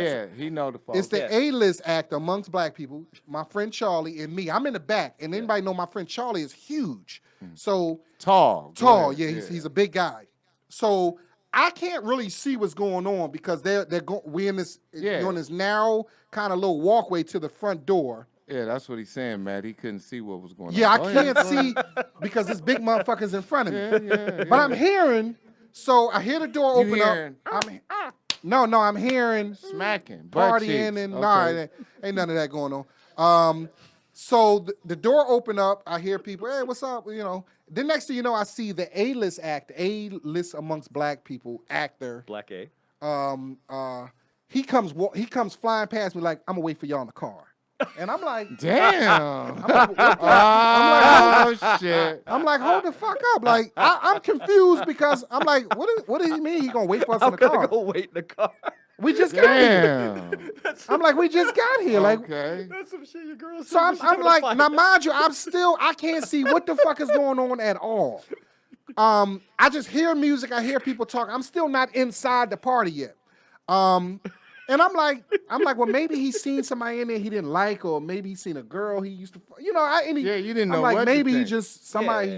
know the folks. It's the A-list actor amongst black people. My friend Charlie and me. I'm in the back, and anybody know my friend Charlie is huge. So tall. Yeah, he's a big guy. So I can't really see what's going on because we're in this on this narrow kind of little walkway to the front door. Yeah, that's what he's saying, Matt. He couldn't see what was going on. Yeah, I can't see because this big motherfucker's in front of me. Yeah. But I'm hearing, so I hear the door open up. I'm hearing smacking, partying, and ain't none of that going on. So the door open up. I hear people, "Hey, what's up?" Then next thing you know, I see the A-list actor, A-list amongst black people actor. Black A. He comes flying past me like, "I'm gonna wait for y'all in the car." And I'm like, damn. Shit. I'm like, hold the fuck up. Like, I'm confused because I'm like, what does he mean? He gonna wait for us in the car? Go wait in the car. We just got here. I'm like, we just got here. Like, okay. That's some shit your girl said. So I'm like, now mind you, I can't see what the fuck is going on at all. I just hear music. I hear people talk. I'm still not inside the party yet. And I'm like, well, maybe he's seen somebody in there he didn't like, or maybe he's seen a girl he used to, you didn't know. I'm like, what maybe he he just somebody.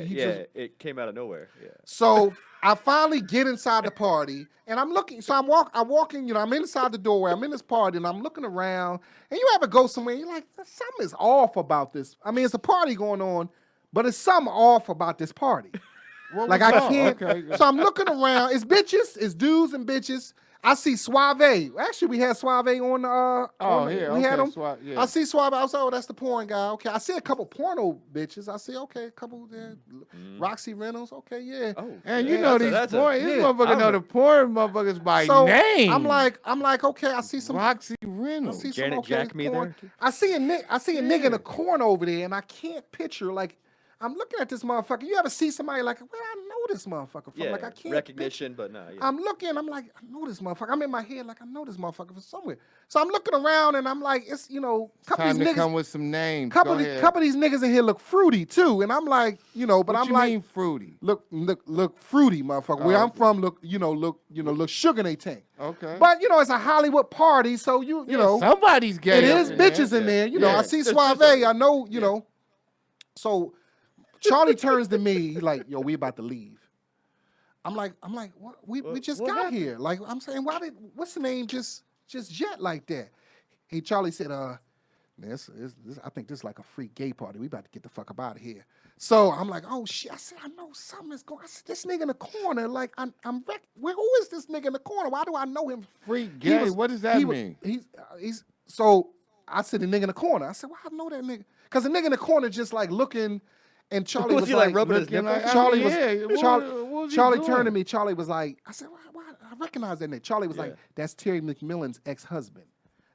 It came out of nowhere. Yeah. So I finally get inside the party, and I'm looking. So I'm walking. I'm inside the doorway. I'm in this party, and I'm looking around. And you ever go somewhere, you're like, something is off about this. I mean, it's a party going on, but it's something off about this party. Like I can't. Okay. So I'm looking around. It's bitches. It's dudes and bitches. I see Suave. Actually, we had Suave on we had him. Yeah. I see Suave. I was like, oh, that's the porn guy. Okay. I see a couple porno bitches. I see, okay, a couple there. Roxy Reynolds. Okay, yeah. Oh, and you know these porn. This motherfucker know the porn motherfuckers by name. I'm like, okay. I see some Roxy Reynolds. I see Janet some Jack me porn. there. I see a nigga in the corner over there, and I can't picture like. I'm looking at this motherfucker. You ever see somebody like, where I know this motherfucker from? Yeah, like I can't recognition, but no. Yeah. I'm looking. I'm like, I know this motherfucker. I'm in my head like I know this motherfucker from somewhere. So I'm looking around and I'm like, it's couple time of these to niggas come with some names. Couple of these niggas in here look fruity too, and I'm like, but what I'm you like, mean fruity? Look fruity, motherfucker. Where I'm from, look sugar in they tank. Okay. But it's a Hollywood party, so you know somebody's gay. It is bitches in there. I see Suave. I know. So. Charlie turns to me, he like, yo, we about to leave. I'm like, what? We just got here. Like, I'm saying, what's the name just jet like that? Charlie said, man, I think this is like a free gay party. We about to get the fuck up out of here. So I'm like, oh shit. I said, I know something is going. I said, this nigga in the corner, like, who is this nigga in the corner? Why do I know him? Free gay? What does that mean? So I said, the nigga in the corner. I said, well, I know that nigga. Because the nigga in the corner just like looking. And Charlie was like rubbing his nipple? Charlie turned to me. Charlie was like, I said, well, I recognize that nigga. Charlie was like, that's Terry McMillan's ex-husband.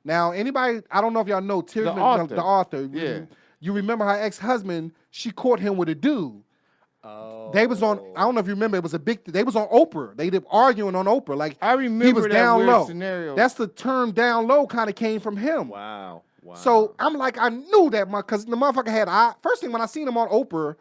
Now, anybody, I don't know if y'all know Terry McMillan, the author. Yeah. You remember her ex-husband, she caught him with a dude. Oh. They was on, I don't know if you remember, it was they was on Oprah. They did arguing on Oprah. Like, I remember he was that down weird low. scenario. That's the term down low kind of came from him. Wow. So I'm like, I knew that because the motherfucker had first thing when I seen him on Oprah,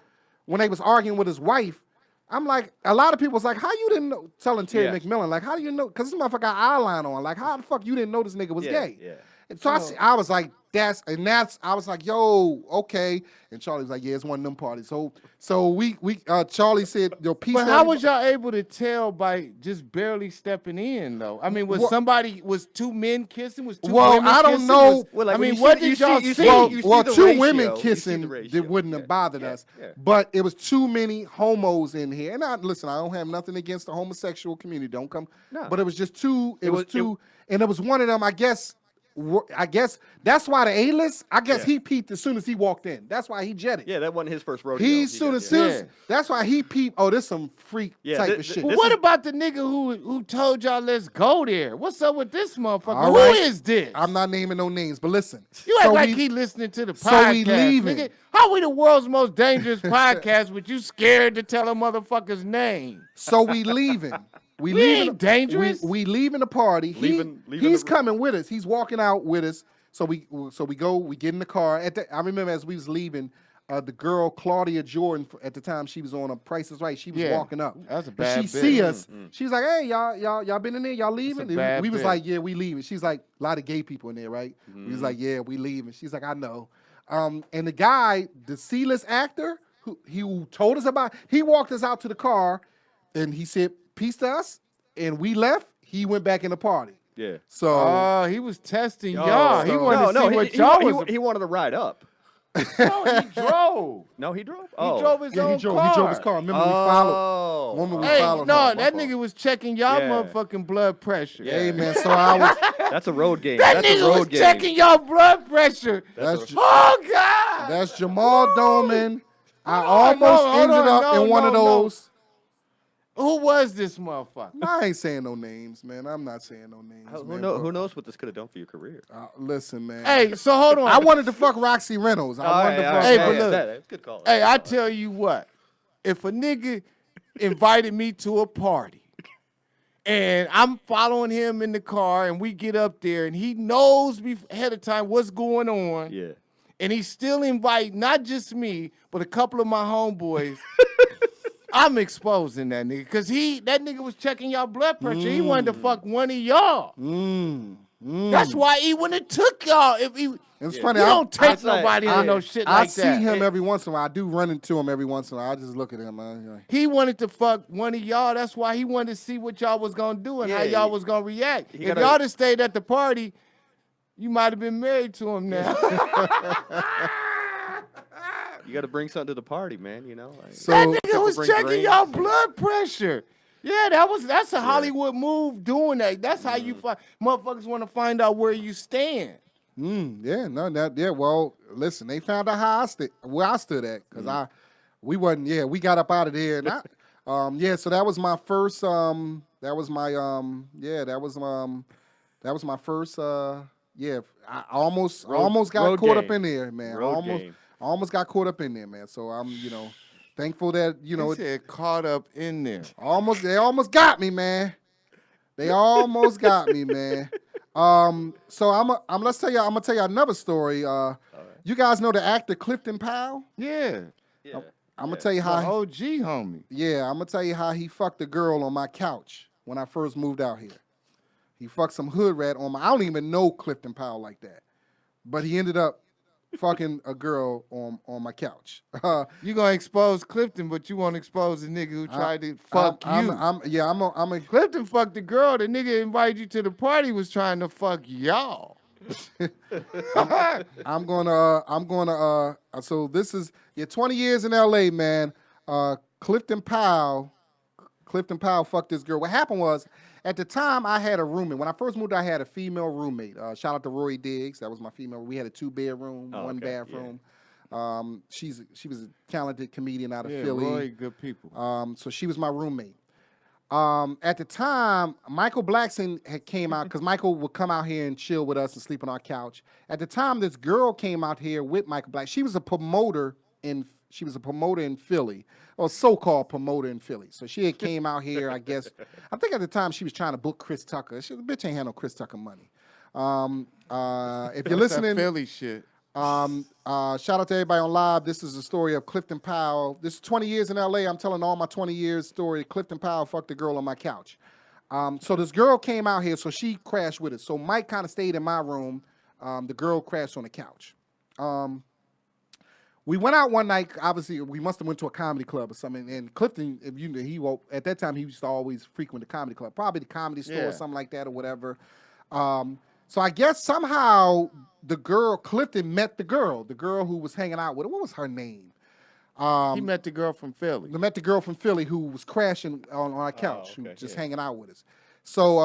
when they was arguing with his wife, I'm like, a lot of people was like, how you didn't know, telling Terry McMillan, like, how do you know? Because this motherfucker got eyeliner on. Like, how the fuck you didn't know this nigga was gay? Yeah. And so I was like, I was like, yo, okay. And Charlie was like, yeah, it's one of them parties. So we Charlie said, yo, peace. But how was y'all able to tell by just barely stepping in though? I mean, was two men kissing? Was two women I don't kissing? know. I mean, what did y'all see? Well, two women kissing, it wouldn't have bothered us. Yeah. But it was too many homos in here. And listen, I don't have nothing against the homosexual community. Don't come. No. But it was just two. It was two. And it was one of them, I guess that's why the A-list, he peeped as soon as he walked in. That's why he jetted. Yeah, that wasn't his first rodeo. That's why he peeped, oh, this some freak type of shit. Well, what about the nigga who told y'all let's go there? What's up with this motherfucker? All Who right. is this? I'm not naming no names, but listen. You act like he listening to the podcast. So we leaving. Nigga. How we the world's most dangerous podcast, but you scared to tell a motherfucker's name? So we leaving. We ain't dangerous. We leaving the party. He's coming with us. He's walking out with us. So we go. We get in the car. I remember as we was leaving, the girl Claudia Jordan at the time she was on Price is Right. She was walking up. That's a bad. She see us. She's like, hey y'all been in there? Y'all leaving? We was like, yeah, we leaving. She's like, a lot of gay people in there, right? We was like, yeah, we leaving. She's like, I know. And the guy, the C-list actor who told us about, he walked us out to the car, and he said, peace to us, and we left. He went back in the party. Yeah. So he was testing y'all. He wanted to see what y'all was. He wanted to ride up. No, he drove. No, he drove. He drove his own car. He drove his car. Remember, we followed. Hey, no, that nigga was checking y'all motherfucking blood pressure. Yeah. Hey man, so I was. That's a road game. That nigga was checking y'all blood pressure. Oh God. That's Jamal Doman. I almost ended up in one of those. Who was this motherfucker? I ain't saying no names, man. I'm not saying no names. Who knows what this could have done for your career? Listen, man. Hey, so hold on. I wanted to fuck Roxy Reynolds. Good call. Hey, I tell you what. If a nigga invited me to a party and I'm following him in the car and we get up there and he knows ahead of time what's going on. Yeah. And he still invite not just me, but a couple of my homeboys. I'm exposing that nigga because that nigga was checking y'all blood pressure. He wanted to fuck one of y'all. That's why he wouldn't have took y'all. It's funny. You don't take nobody on no shit like that. I see him every once in a while. I do run into him every once in a while. I just look at him. He wanted to fuck one of y'all. That's why he wanted to see what y'all was gonna do and how y'all was gonna react. If y'all just stayed at the party, you might have been married to him now. You got to bring something to the party, man. You know. So, that nigga was checking y'all blood pressure. Yeah, that's a Hollywood move doing that. That's how you find motherfuckers want to find out where you stand. Well, listen, they found out where I stood at, because we got up out of there, and so that was my first that was my first I almost got caught up in there, man. I almost got caught up in there, man. So I'm, thankful that, They said caught up in there. They almost got me, man. They almost got me, man. So I'm gonna tell you another story. You guys know the actor Clifton Powell? Yeah. I'm gonna tell you how OG homie. Yeah, I'm gonna tell you how he fucked a girl on my couch when I first moved out here. He fucked some hood rat on I don't even know Clifton Powell like that, but he ended up fucking a girl on my couch. You gonna expose Clifton, but you won't expose the nigga who tried to fuck you. Clifton fucked the girl. The nigga invited you to the party was trying to fuck y'all. So this is 20 years in LA, man. Clifton Powell fucked this girl. What happened was, at the time, I had a roommate. When I first moved, I had a female roommate. Shout out to Roy Diggs. That was my female. We had a 2-bedroom, 1 bathroom. Yeah. She was a talented comedian out of Philly. Roy, good people. So she was my roommate. At the time, Michael Blackson had came out, because Michael would come out here and chill with us and sleep on our couch. At the time, this girl came out here with Michael Black. She was a promoter in Philly, or so-called promoter in Philly. So she had came out here, I guess. I think at the time she was trying to book Chris Tucker. The bitch ain't had no Chris Tucker money. If you're listening, that Philly shit. Shout out to everybody on live. This is the story of Clifton Powell. This is 20 years in LA. I'm telling all my 20 years story. Clifton Powell fucked a girl on my couch. So this girl came out here, so she crashed with us. So Mike kind of stayed in my room. The girl crashed on the couch. We went out one night. Obviously, we must have went to a comedy club or something. And Clifton, if you know, at that time he used to always frequent the comedy club, probably the Comedy Store or something like that or whatever. So I guess somehow the girl Clifton met the girl who was hanging out with her. What was her name? He met the girl from Philly. He met the girl from Philly who was crashing on our couch, who was just hanging out with us. So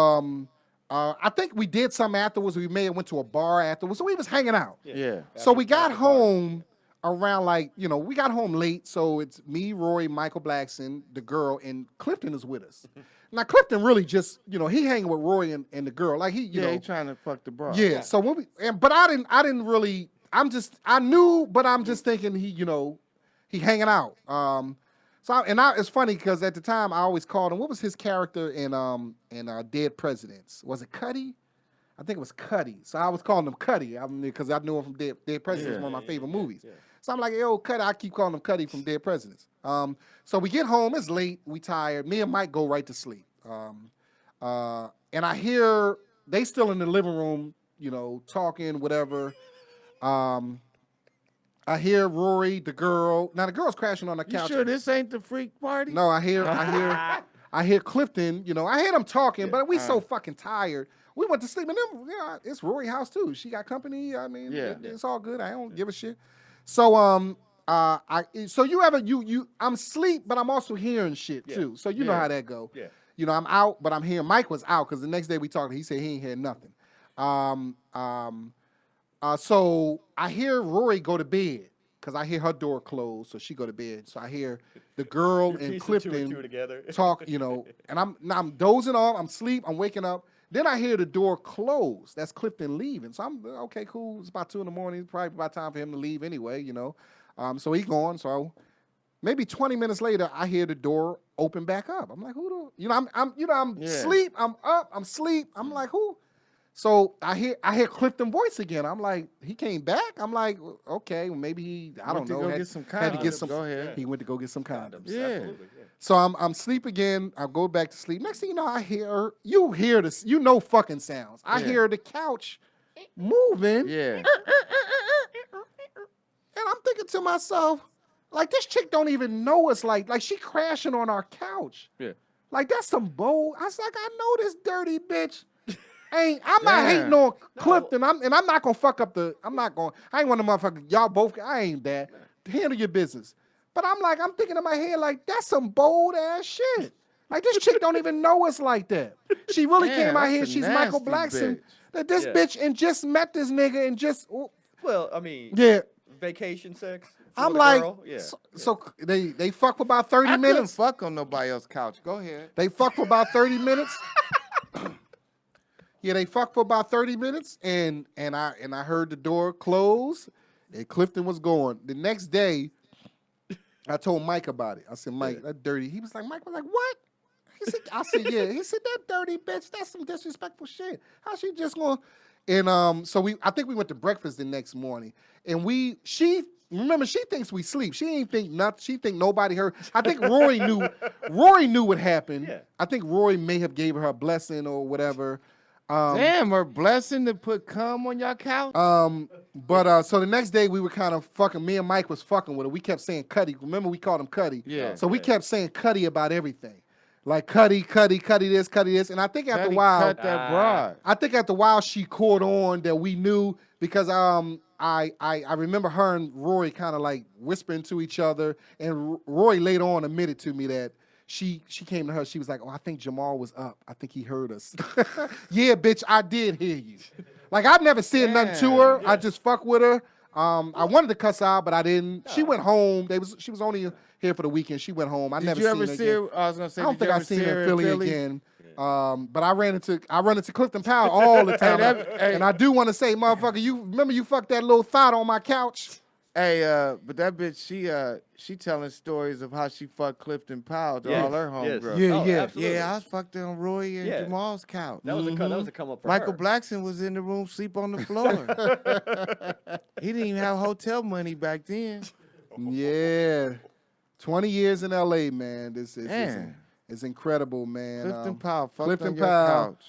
I think we did something afterwards. We may have went to a bar afterwards. So we was hanging out. Yeah. So we got home around we got home late. So it's me, Roy, Michael Blackson, the girl, and Clifton is with us. Now Clifton really just, he hanging with Roy and the girl. Like he trying to fuck the bro. Yeah. So when but I didn't really. I knew, but I'm just thinking he hanging out. It's funny because at the time I always called him. What was his character in Dead Presidents? Was it Cuddy? I think it was Cuddy. So I was calling him Cuddy because I knew him from Dead Presidents, one of my favorite movies. Yeah. So I'm like, yo, Cuddy. I keep calling him Cuddy from Dead Presidents. So we get home. It's late. We tired. Me and Mike go right to sleep. And I hear they still in the living room, talking, whatever. I hear Rory, the girl. Now the girl's crashing on the couch. You sure this ain't the freak party? No, I hear Clifton. I hear them talking, but we so fucking tired. We went to sleep, and then it's Rory's house too. She got company. I mean, it's all good. I don't give a shit. So I'm asleep, but I'm also hearing shit too. So you know how that go. Yeah. I'm out, but I'm hearing Mike was out because the next day we talked. He said he ain't heard nothing. So I hear Rory go to bed because I hear her door close, so she go to bed. So I hear the girl and Clifton talk, and I'm dozing off. I'm asleep. I'm waking up. Then I hear the door close. That's Clifton leaving. So I'm okay, cool. It's about 2 a.m. It's probably about time for him to leave anyway, So he's gone. So maybe 20 minutes later, I hear the door open back up. I'm like, who the? I'm asleep. I'm up. I'm asleep. I'm like, who? So I hear Clifton voice again. I'm like, he came back. I'm like, okay, well, maybe he, I don't know, get some condoms. Had to get some. Go ahead. He went to go get some condoms. Yeah. Absolutely, yeah. So I'm asleep again. I go back to sleep. Next thing you know, I hear this. Fucking sounds. I hear the couch moving. Yeah. And I'm thinking to myself, like, this chick don't even know us. Like she crashing on our couch. Yeah. Like that's some bold. I was like, I know this dirty bitch. I'm not hating on Clifton. I'm not gonna fuck up I ain't one of the motherfuckers. Y'all both. I ain't that. Handle your business. But I'm thinking in my head, like, that's some bold ass shit. Like, this chick don't even know us like that. She really came out here. She's Michael Blackson. That this bitch and just met this nigga and just. Well, I mean. Yeah. Vacation sex. I'm like, yeah. So they fuck for about 30 minutes. I couldn't fuck on nobody else's couch. Go ahead. They fuck for about 30 minutes. Yeah, they fucked for about 30 minutes, and I heard the door close, and Clifton was going. The next day, I told Mike about it. I said, Mike, that dirty. He was like, Mike was like, what? He said, I said, yeah. He said, that dirty bitch, that's some disrespectful shit. How she just going? And so I think we went to breakfast the next morning, and she thinks we sleep. She ain't think nothing. She think nobody heard. I think Rory knew. Rory knew what happened. Yeah. I think Rory may have gave her a blessing or whatever. Damn, her blessing to put cum on your couch? But so the next day we were kind of fucking, me and Mike was fucking with her. We kept saying Cuddy. Remember we called him Cuddy? Yeah. So we kept saying Cuddy about everything. Like Cuddy this. And I think after a while, cut that broad. I think after a while she caught on that we knew because I remember her and Roy kind of like whispering to each other, and Roy later on admitted to me that she came to her. She was like, "Oh, I think Jamal was up. I think he heard us." Yeah, bitch, I did hear you. Like I've never said nothing to her. I just fuck with her. I wanted to cuss out, but I didn't. She went home. She was only here for the weekend. She went home. Did you ever see her? I was gonna say, I don't think I've seen her in Philly again. But I run into Clifton Powell all the time. And I do want to say, motherfucker, you remember you fucked that little thot on my couch? Hey, but that bitch, she telling stories of how she fucked Clifton Powell to all her homegirls. Yeah, I was fucked on Roy and Jamal's couch. That was a come up for Michael her. Blackson was in the room, sleep on the floor. He didn't even have hotel money back then. Yeah, 20 years in L.A., man. This is it's incredible, man. Clifton Powell fucked on your couch.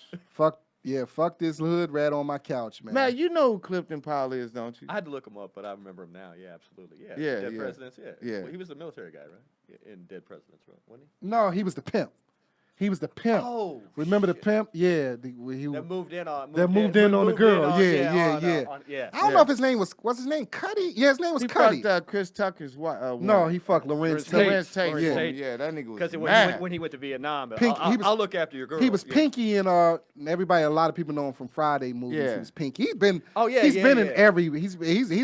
Fuck this hood rat on my couch, man. Man, you know who Clifton Powell is, don't you? I had to look him up, but I remember him now. Yeah, absolutely. Yeah. Dead Presidents, yeah. Well, he was the military guy, right? In Dead Presidents, right? Wasn't he? No, he was the pimp. He was the pimp. Oh, remember the pimp? Yeah. That moved in on. Moved in on the girl. Yeah. I don't know if his name was. What's his name? Cuddy? Yeah, his name was Cuddy. He fucked Chris Tucker's wife. No, he fucked Lorenz Tate. Yeah, that nigga was mad. When he went to Vietnam, I'll look after your girl. He was Pinky in everybody. A lot of people know him from Friday movies. Yeah. He was Pinky. He's been. He's been in every. He's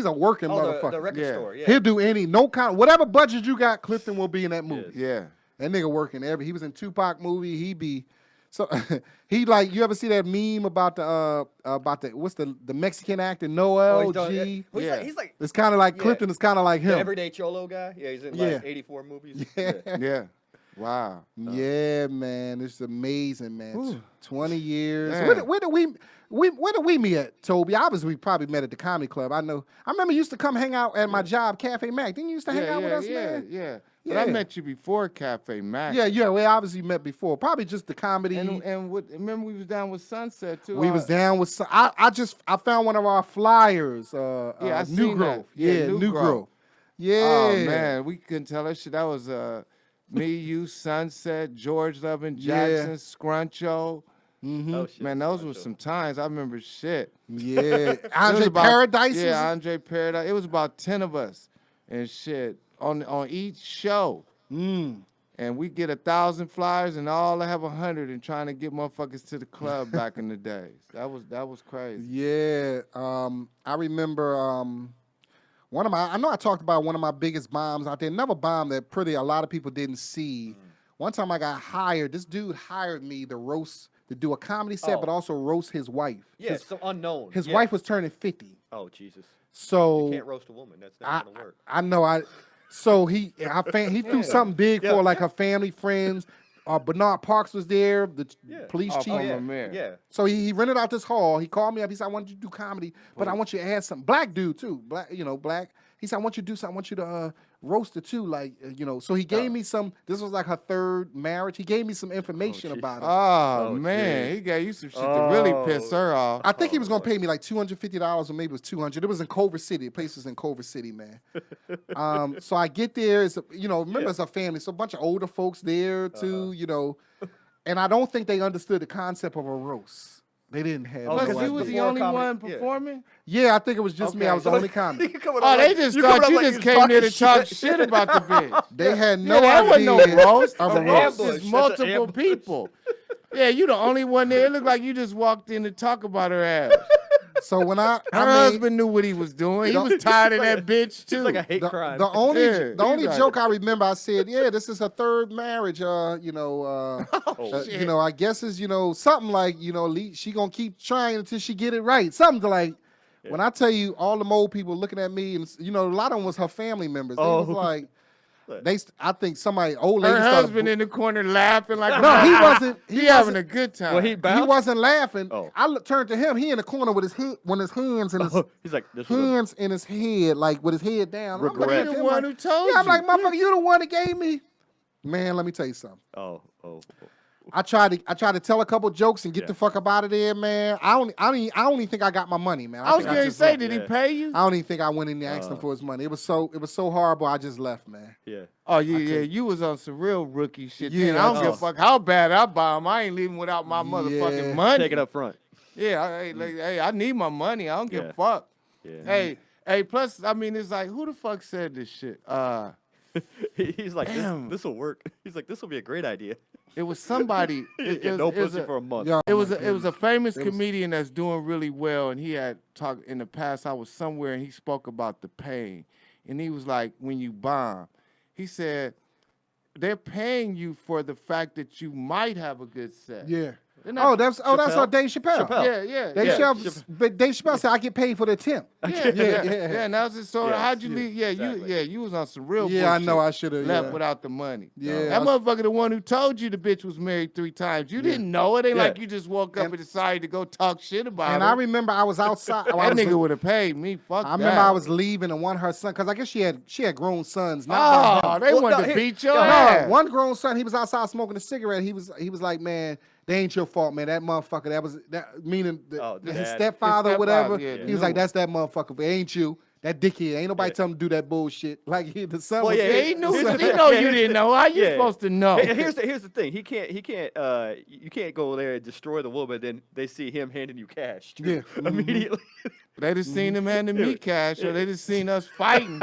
a working motherfucker. The record store. Yeah. He'll do whatever budget you got. Clifton will be in that movie. Yeah. That nigga working He was in Tupac movie. He be. So he like, you ever see that meme about the what's the Mexican actor Noel G? He's like it's kind of like Clifton. It's kind of like him. The everyday cholo guy. Yeah, he's in like 84 movies. Yeah. Wow. Yeah, man, it's amazing, man. Ooh. 20 years. Where did we meet at, Toby? Obviously, we probably met at the comedy club. I remember you used to come hang out at my job, Cafe Mac. Didn't you used to hang out with us, man? Yeah. But I met you before Cafe Mac. Yeah, we obviously met before. Probably just the comedy. And remember we was down with Sunset too. We was down with. I found one of our flyers. I New Grove. New Grove. Yeah. Oh man, we couldn't tell that shit. That was me, you, Sunset, George Lovin, Jackson, Scruncho. Mm-hmm. Oh, shit, man, those were some times. I remember shit. Yeah. Andre Paradise. Yeah, Andre Paradise. It was about 10 of us and shit. On each show, and we get 1,000 flyers, and all I have 100, and trying to get motherfuckers to the club back in the days. That was crazy. Yeah, I remember I know I talked about one of my biggest bombs out there. Another bomb that a lot of people didn't see. One time I got hired. This dude hired me to do a comedy set, but also roast his wife. Yeah, so unknown. His wife was turning 50. Oh Jesus. So you can't roast a woman. That's not gonna work. I know. So he threw something big for like her family, friends. Bernard Parks was there, the police chief. Yeah. So he rented out this hall. He called me up. He said, "I want you to do comedy, but I want you to add something." Black dude too, black. He said, "I want you to do something. I want you to roast it too, So he gave me some. This was like her third marriage. He gave me some information about it. Oh man, he gave you some shit to really piss her off. I think he was gonna pay me like $250, or maybe it was $200. It was in Culver City. The place was in Culver City, man. So I get there. It's remember it's a family, so a bunch of older folks there too. And I don't think they understood the concept of a roast. They didn't have. Oh, Because no you was idea. the only comedy- one performing? Yeah, I think it was just me. I was the only comic. Oh, they just thought you just came there to talk shit about the bitch. They had no that wasn't no idea roast. of A a roast roast. is multiple people. Yeah, you the only one there. It looked like you just walked in to talk about her ass. So when her Her husband knew what he was doing. He was tired of that bitch too. It's like a hate crime. the only Yeah, the only he's joke I remember, I said, yeah, this is her third marriage. You know, shit. you know, I guess is something like she gonna keep trying until she get it right. Something like. When I tell you all them old people looking at me, and a lot of them was her family members. They was like, I think somebody old lady Her started husband in the corner laughing like No, he wasn't. He having a good time. Well, he He bounced. wasn't laughing. Oh. I turned to him. He in the corner with his hands in his He's like, this was a- hands in his head, like with his head down. I'm looking Regret. at He the him one like, who told yeah, I'm you. like, motherfucker, you the one that gave me. Man, let me tell you something. oh. I tried to tell a couple jokes and get Yeah. the fuck up out of there, man. I don't even think I got my money, man. I was think going to just say, left. did he Yeah. pay you? I don't even think I went in there asking for his money. It was so horrible. I just left, man. Yeah. Oh, yeah, you was on some real rookie shit. Yeah, Yeah, I don't give a oh. fuck how bad I buy them. I ain't leaving without my motherfucking Yeah. money. Take it up front. Yeah, hey, I need my money. I don't give Yeah. a fuck. Yeah. Hey, plus, I mean, it's like, who the fuck said this shit? He's like, Damn. this will work. He's like, this will be a great idea. It was somebody. You it get was- no it was pussy a- for a month. Yeah. It was a famous It was- comedian that's doing really well, and he had talked in the past. I was somewhere, and he spoke about the pain, and he was like, "When you bomb," he said, "They're paying you for the fact that you might have a good set." Yeah. They're not- That's Chappelle? Dave Chappelle. Chappelle. yeah. Dave Chappelle said I get paid for the attempt. Yeah. And that was just so. Yeah, How'd you yeah, leave? Yeah, exactly. you was on some real. Yeah, I bullshit. know I should have Left without the money. Yeah, that I- motherfucker, the one who told you the bitch was married 3 times. You didn't know it. Ain't Yeah. like you just woke up and decided to go talk shit about And her. I remember I was outside. that nigga would have paid me. Fuck I remember I was leaving and one of her son, because I guess she had grown sons. Not Oh, him. they Well, wanted no, to he- beat your no, ass. One grown son, he was outside smoking a cigarette. He was like, man, they ain't your fault, man. That motherfucker, meaning The his dad. stepfather, His whatever. stepfather, yeah, He was the like, new that's that motherfucker, but it ain't you. That dickhead. Ain't nobody tell him to do that bullshit. Like the son Well, was. yeah, He knew. Here's the He thing. know Yeah, you here's didn't the- know. How you yeah. supposed to know? And here's the thing. He can't. You can't go there and destroy the woman. Then they see him handing you cash. Too, Yeah. immediately. They just seen him handing me cash, or they just seen us fighting,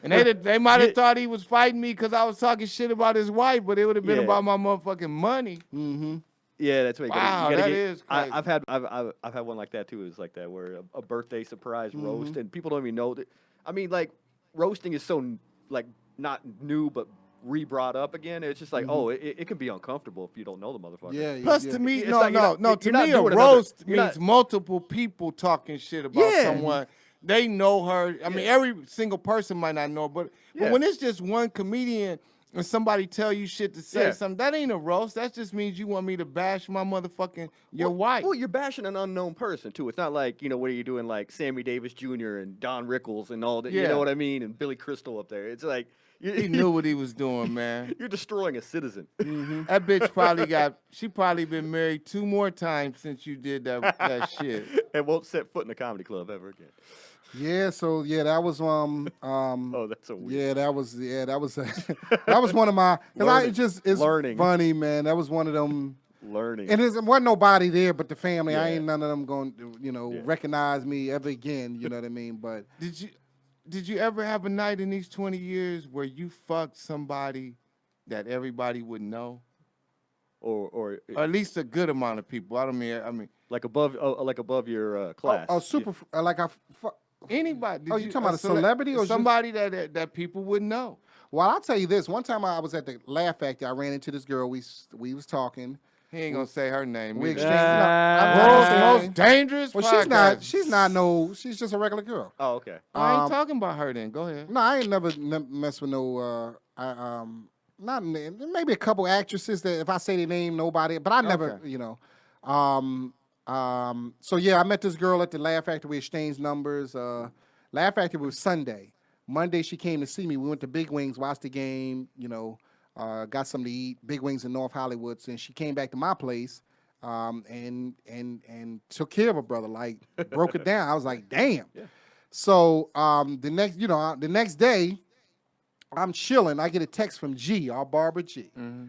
and they might have thought he was fighting me because I was talking shit about his wife, but it would have been Yeah. about my motherfucking money. Mm-hmm. Yeah, that's what you Wow, gotta that get. is crazy. I've had one like that too. It's like that where a birthday surprise roast, and people don't even know that. I mean, like roasting is so like not new, but re-brought up again. It's just like, oh, it can be uncomfortable if you don't know the motherfucker. Yeah. Plus, yeah. to me, It's no. like you're not- To you're not me, a doing another- roast you're means not- multiple people talking shit about Yeah. someone. They know her. I mean, every single person might not know, but Yeah. when it's just one comedian and somebody tell you shit to say Yeah. something, that ain't a roast. That just means you want me to bash my motherfucking your wife. Well, you're bashing an unknown person too. It's not like what are you doing like Sammy Davis Jr. and Don Rickles and all that. You Yeah. know what I mean? And Billy Crystal up there. It's like He knew what he was doing, man. you're destroying a citizen. That bitch probably been married 2 more times since you did that shit. And won't set foot in a comedy club ever again. Yeah, so that was Oh, that's so weird. that was that was one of my Learning. it's Learning. funny, man. That was one of them, Learning. and there wasn't nobody there but the family. I Yeah. ain't none of them going to Yeah. recognize me ever again. You know what I mean? But Did you ever have a night in these 20 years where you fucked somebody that everybody would know? or Or at least a good amount of people. I mean like above your class. super like anybody. Oh, you talking about a celebrity or just- somebody that people would know? Well, I'll tell you this. One time I was at the Laugh Factory. I ran into this girl. We was talking. He ain't gonna say her name. We either. exchanged. World's I'm most dangerous. Well, podcast. she's not no. She's just a regular girl. Oh, okay. I ain't talking about her. Then go ahead. No, I ain't never messed with no. Not maybe a couple actresses that if I say their name, nobody. But I never, Okay. So yeah, I met this girl at the Laugh Factory. We exchanged numbers. Laugh Factory was Sunday. Monday she came to see me. We went to Big Wings, watched the game. Got something to eat. Big Wings in North Hollywood. And she came back to my place, and took care of her brother. Like broke it down. I was like, damn. Yeah. So the next day, I'm chilling. I get a text from G, our barber G. Mm-hmm.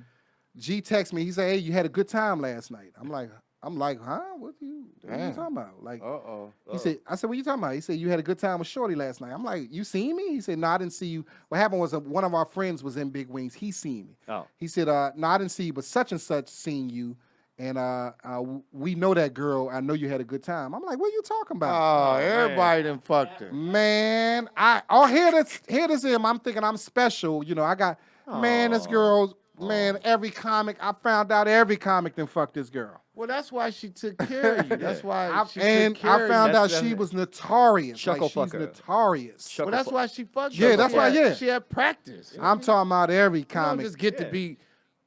G texts me. He said, "Hey, you had a good time last night." I'm like, I'm like, huh? What you talking about? Like, He said, I said, what you talking about? He said, you had a good time with Shorty last night. I'm like, you seen me? He said, no, I didn't see you. What happened was one of our friends was in Big Wings. He seen me. Oh. He said, no, I didn't see you, but such and such seen you. And we know that girl. I know you had a good time. I'm like, what are you talking about? Oh, everybody done fucked her. Man, here this him. I'm thinking I'm special. You know, I got, man, this girl, man, every comic, I found out every comic done fucked this girl. Well, that's why she took care of you. That's why she and took care I found out of you. she was notorious. Chuckle like, she's fucker. notorious. Well, that's why she fucked Yeah, her. that's why, yeah. She had practice. I'm talking about every You don't comic. just get to be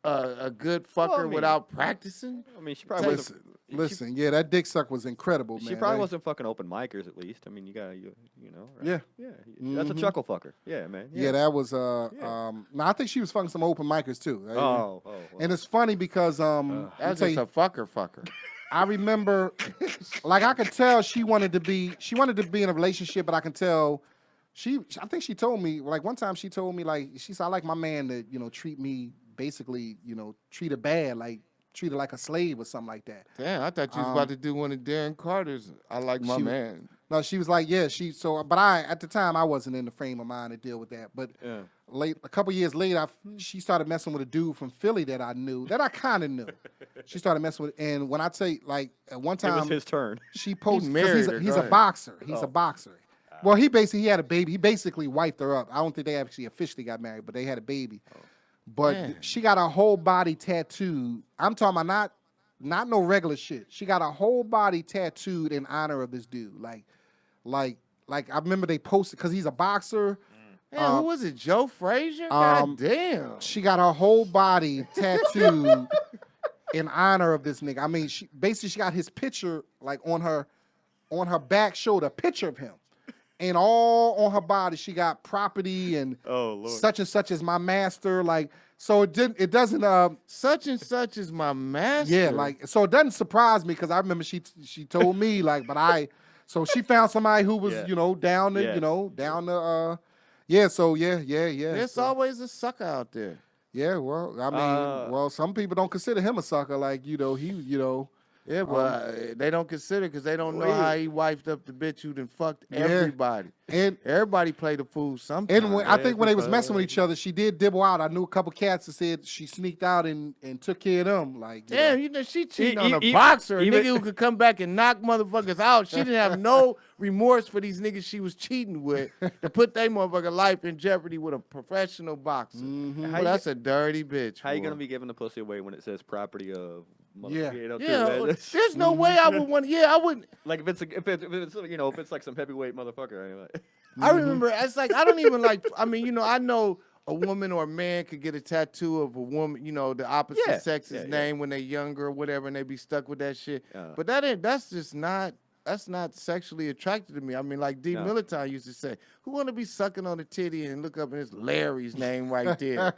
a good fucker without practicing. I mean, she probably wasn't. Listen, yeah, that dick suck was incredible, man. She probably wasn't fucking open micers at least. I mean, you know, right? Yeah. Yeah. That's a chuckle fucker. Yeah, man. Yeah, that was no, I think she was fucking some open micers too. Well. And it's funny because That's just a fucker. I remember, like, I could tell she wanted to be in a relationship, but I can tell I think she told me, like, one time she told me, like, she said, I like my man to, you know, treat me basically, you know, treat her bad, like, treat her like a slave or something like that. Damn, I thought you was about to do one of Darren Carter's. I like my man. No, she was like, yeah, but at the time I wasn't in the frame of mind to deal with that. But a couple years later, she started messing with a dude from Philly that I knew, that I kind of knew. She started messing with, and when I tell you, like, at one time, it was his turn. She posted, married her, he's go a ahead. boxer. He's a boxer. Well, he had a baby. He basically wiped her up. I don't think they actually officially got married, but they had a baby. But she got a whole body tattooed. I'm talking about not no regular shit. She got a whole body tattooed in honor of this dude. Like I remember they posted, because he's a boxer. Man, who was it? Joe Frazier? God damn. She got her whole body tattooed in honor of this nigga. I mean, she got his picture, like, on her back shoulder, a picture of him. And all on her body, she got property and such and such is my master. Like, so it doesn't Such and such is my master. yeah, like, so it doesn't surprise me, because I remember she told me, like, so she found somebody who was, you know, down the There's always a sucker out there. Yeah, well, I mean, some people don't consider him a sucker, like, you know, Yeah, but they don't consider, because they don't know how he wifed up the bitch who done fucked everybody. And everybody played the fool sometimes. And I think when they was messing with each other, she did dibble out. I knew a couple cats that said she sneaked out and took care of them. Like, damn, you know, she cheating on a boxer, a nigga who could come back and knock motherfuckers out. She didn't have no remorse for these niggas she was cheating with to put their motherfucking life in jeopardy with a professional boxer. Well, that's a dirty bitch. How you gonna be giving the pussy away when it says property of? Yeah. There's no way I would want. Yeah, I wouldn't. Like if it's you know, if it's like some heavyweight motherfucker. Anyway. I remember it's like I don't even like. I mean, you know, I know a woman or a man could get a tattoo of a woman, you know, the opposite sex's name when they're younger or whatever, and they be stuck with that shit. But that's not sexually attractive to me. I mean, like D. Militant used to say, who want to be sucking on a titty and look up and it's Larry's name right there?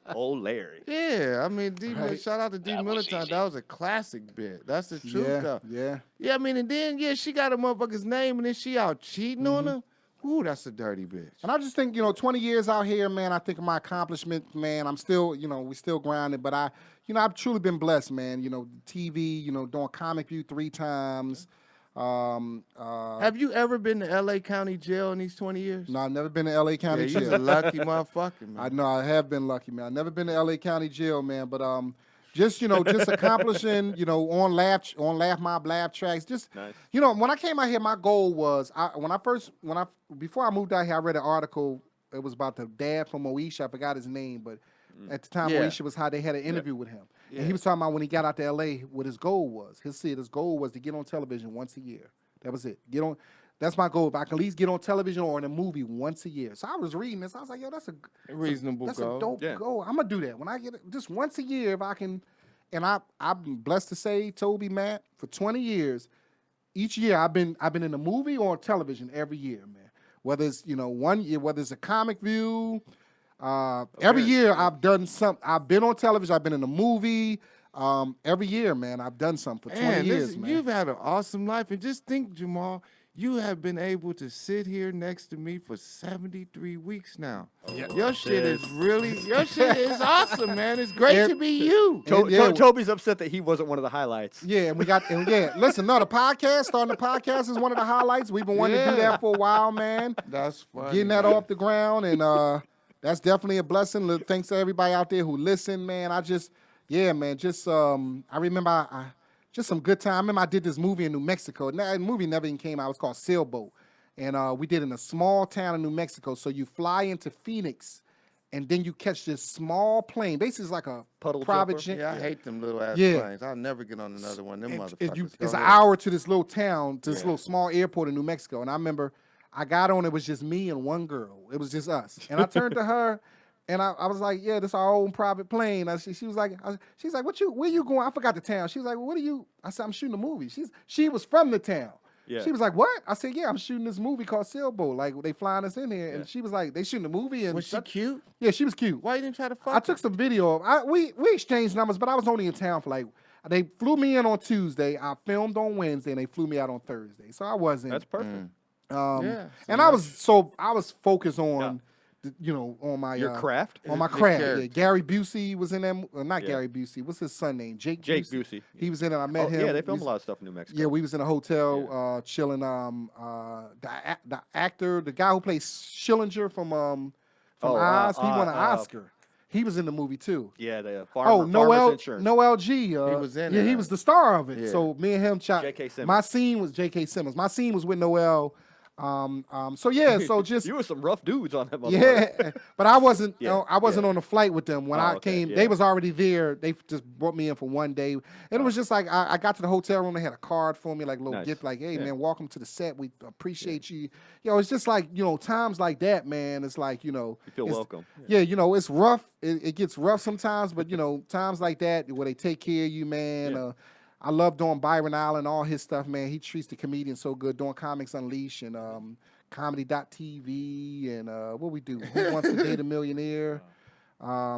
Oh, Larry. Yeah, I mean, shout out to D. Militant. That was a classic bit. That's the truth, though. Yeah. Yeah, I mean, and then, she got a motherfucker's name and then she out cheating on him. Ooh, that's a dirty bitch. And I just think, you know, 20 years out here, man, I think of my accomplishment, man. I'm still, you know, we still grounded, but I've truly been blessed, man. You know, TV, you know, doing Comic View 3 times. Have you ever been to L.A. County Jail in these 20 years? No, I've never been to L.A. County Jail. You're a lucky motherfucker, man. I know, I have been lucky, man. I've never been to L.A. County Jail, man, but just, you know, just accomplishing, you know, on Laugh My Laugh Tracks. Just, you know, when I came out here, my goal was, before I moved out here, I read an article. It was about the dad from Moesha. I forgot his name, but at the time, Moesha was how they had an interview with him. And he was talking about when he got out to L.A., what his goal was. His goal was to get on television once a year. That was it. That's my goal. If I can at least get on television or in a movie once a year. So I was reading this. I was like, yo, that's a reasonable goal. That's a dope goal. I'm going to do that. When I get it, just once a year, if I can. And I'm blessed to say, Toby, Matt, for 20 years, each year I've been in a movie or on television every year, man. Whether it's, you know, 1 year, whether it's a Comic View. Every year I've done something. I've been on television. I've been in a movie. Every year, man, I've done something for 20 years, man. You've had an awesome life. And just think, Jamal, You have been able to sit here next to me for 73 weeks now. Yeah. Your shit is awesome, man. It's great to be you. Toby's upset that he wasn't one of the highlights. Yeah, listen, no, starting the podcast is one of the highlights. We've been wanting to do that for a while, man. That's funny. Getting that off the ground, and that's definitely a blessing. Thanks to everybody out there who listened, man. I remember just some good time. I remember I did this movie in New Mexico. The movie never even came out. It was called Sailboat. And we did it in a small town in New Mexico. So you fly into Phoenix, and then you catch this small plane. Basically, it's like a puddle private jumper. jet. Yeah, I hate them little ass planes. I'll never get on another one. Them motherfuckers. It's an hour to this little town, to this little small airport in New Mexico. And I remember I got on. It was just me and one girl. It was just us. And I turned to her. And I was like, yeah, this is our own private plane. She was like, she's like, where you going? I forgot the town. She was like, well, what are you? I said, I'm shooting a movie. She was from the town. Yeah. She was like, what? I said, yeah, I'm shooting this movie called Sailboat. Like, they flying us in here. And she was like, they shooting a movie. And was she cute? Yeah, she was cute. Why you didn't try to fuck I took some video. We exchanged numbers, but I was only in town for they flew me in on Tuesday. I filmed on Wednesday, and they flew me out on Thursday. So I wasn't. That's perfect. And I was focused on, on my your craft. On my craft. Yeah. Gary Busey was in them. Not Gary Busey. What's his son name? Jake Busey. He was in it. I met him. Yeah, they filmed a lot of stuff in New Mexico. Yeah, we was in a hotel chilling. The actor, the guy who plays Schillinger from Oz, he won an Oscar. He was in the movie too. Yeah, the Farmers Insurance. Noel G. He was in it. Yeah, he was the star of it. Yeah. So me and him shot. J.K. Simmons. My scene was J.K. Simmons. My scene was with Noel. So just you were some rough dudes on that. Yeah, but I wasn't. I wasn't on the flight with them when I came. Yeah. They was already there. They just brought me in for one day, and it was just like I got to the hotel room. They had a card for me, like a little gift, like, "Hey man, welcome to the set. We appreciate you." It's just like times like that, man. It's like you feel welcome. Yeah, it's rough. It gets rough sometimes, but times like that where they take care of you, man. Yeah. I love doing Byron Allen, all his stuff, man. He treats the comedians so good, doing Comics Unleashed and comedy.tv and what we do. Who Wants to Date a Millionaire? I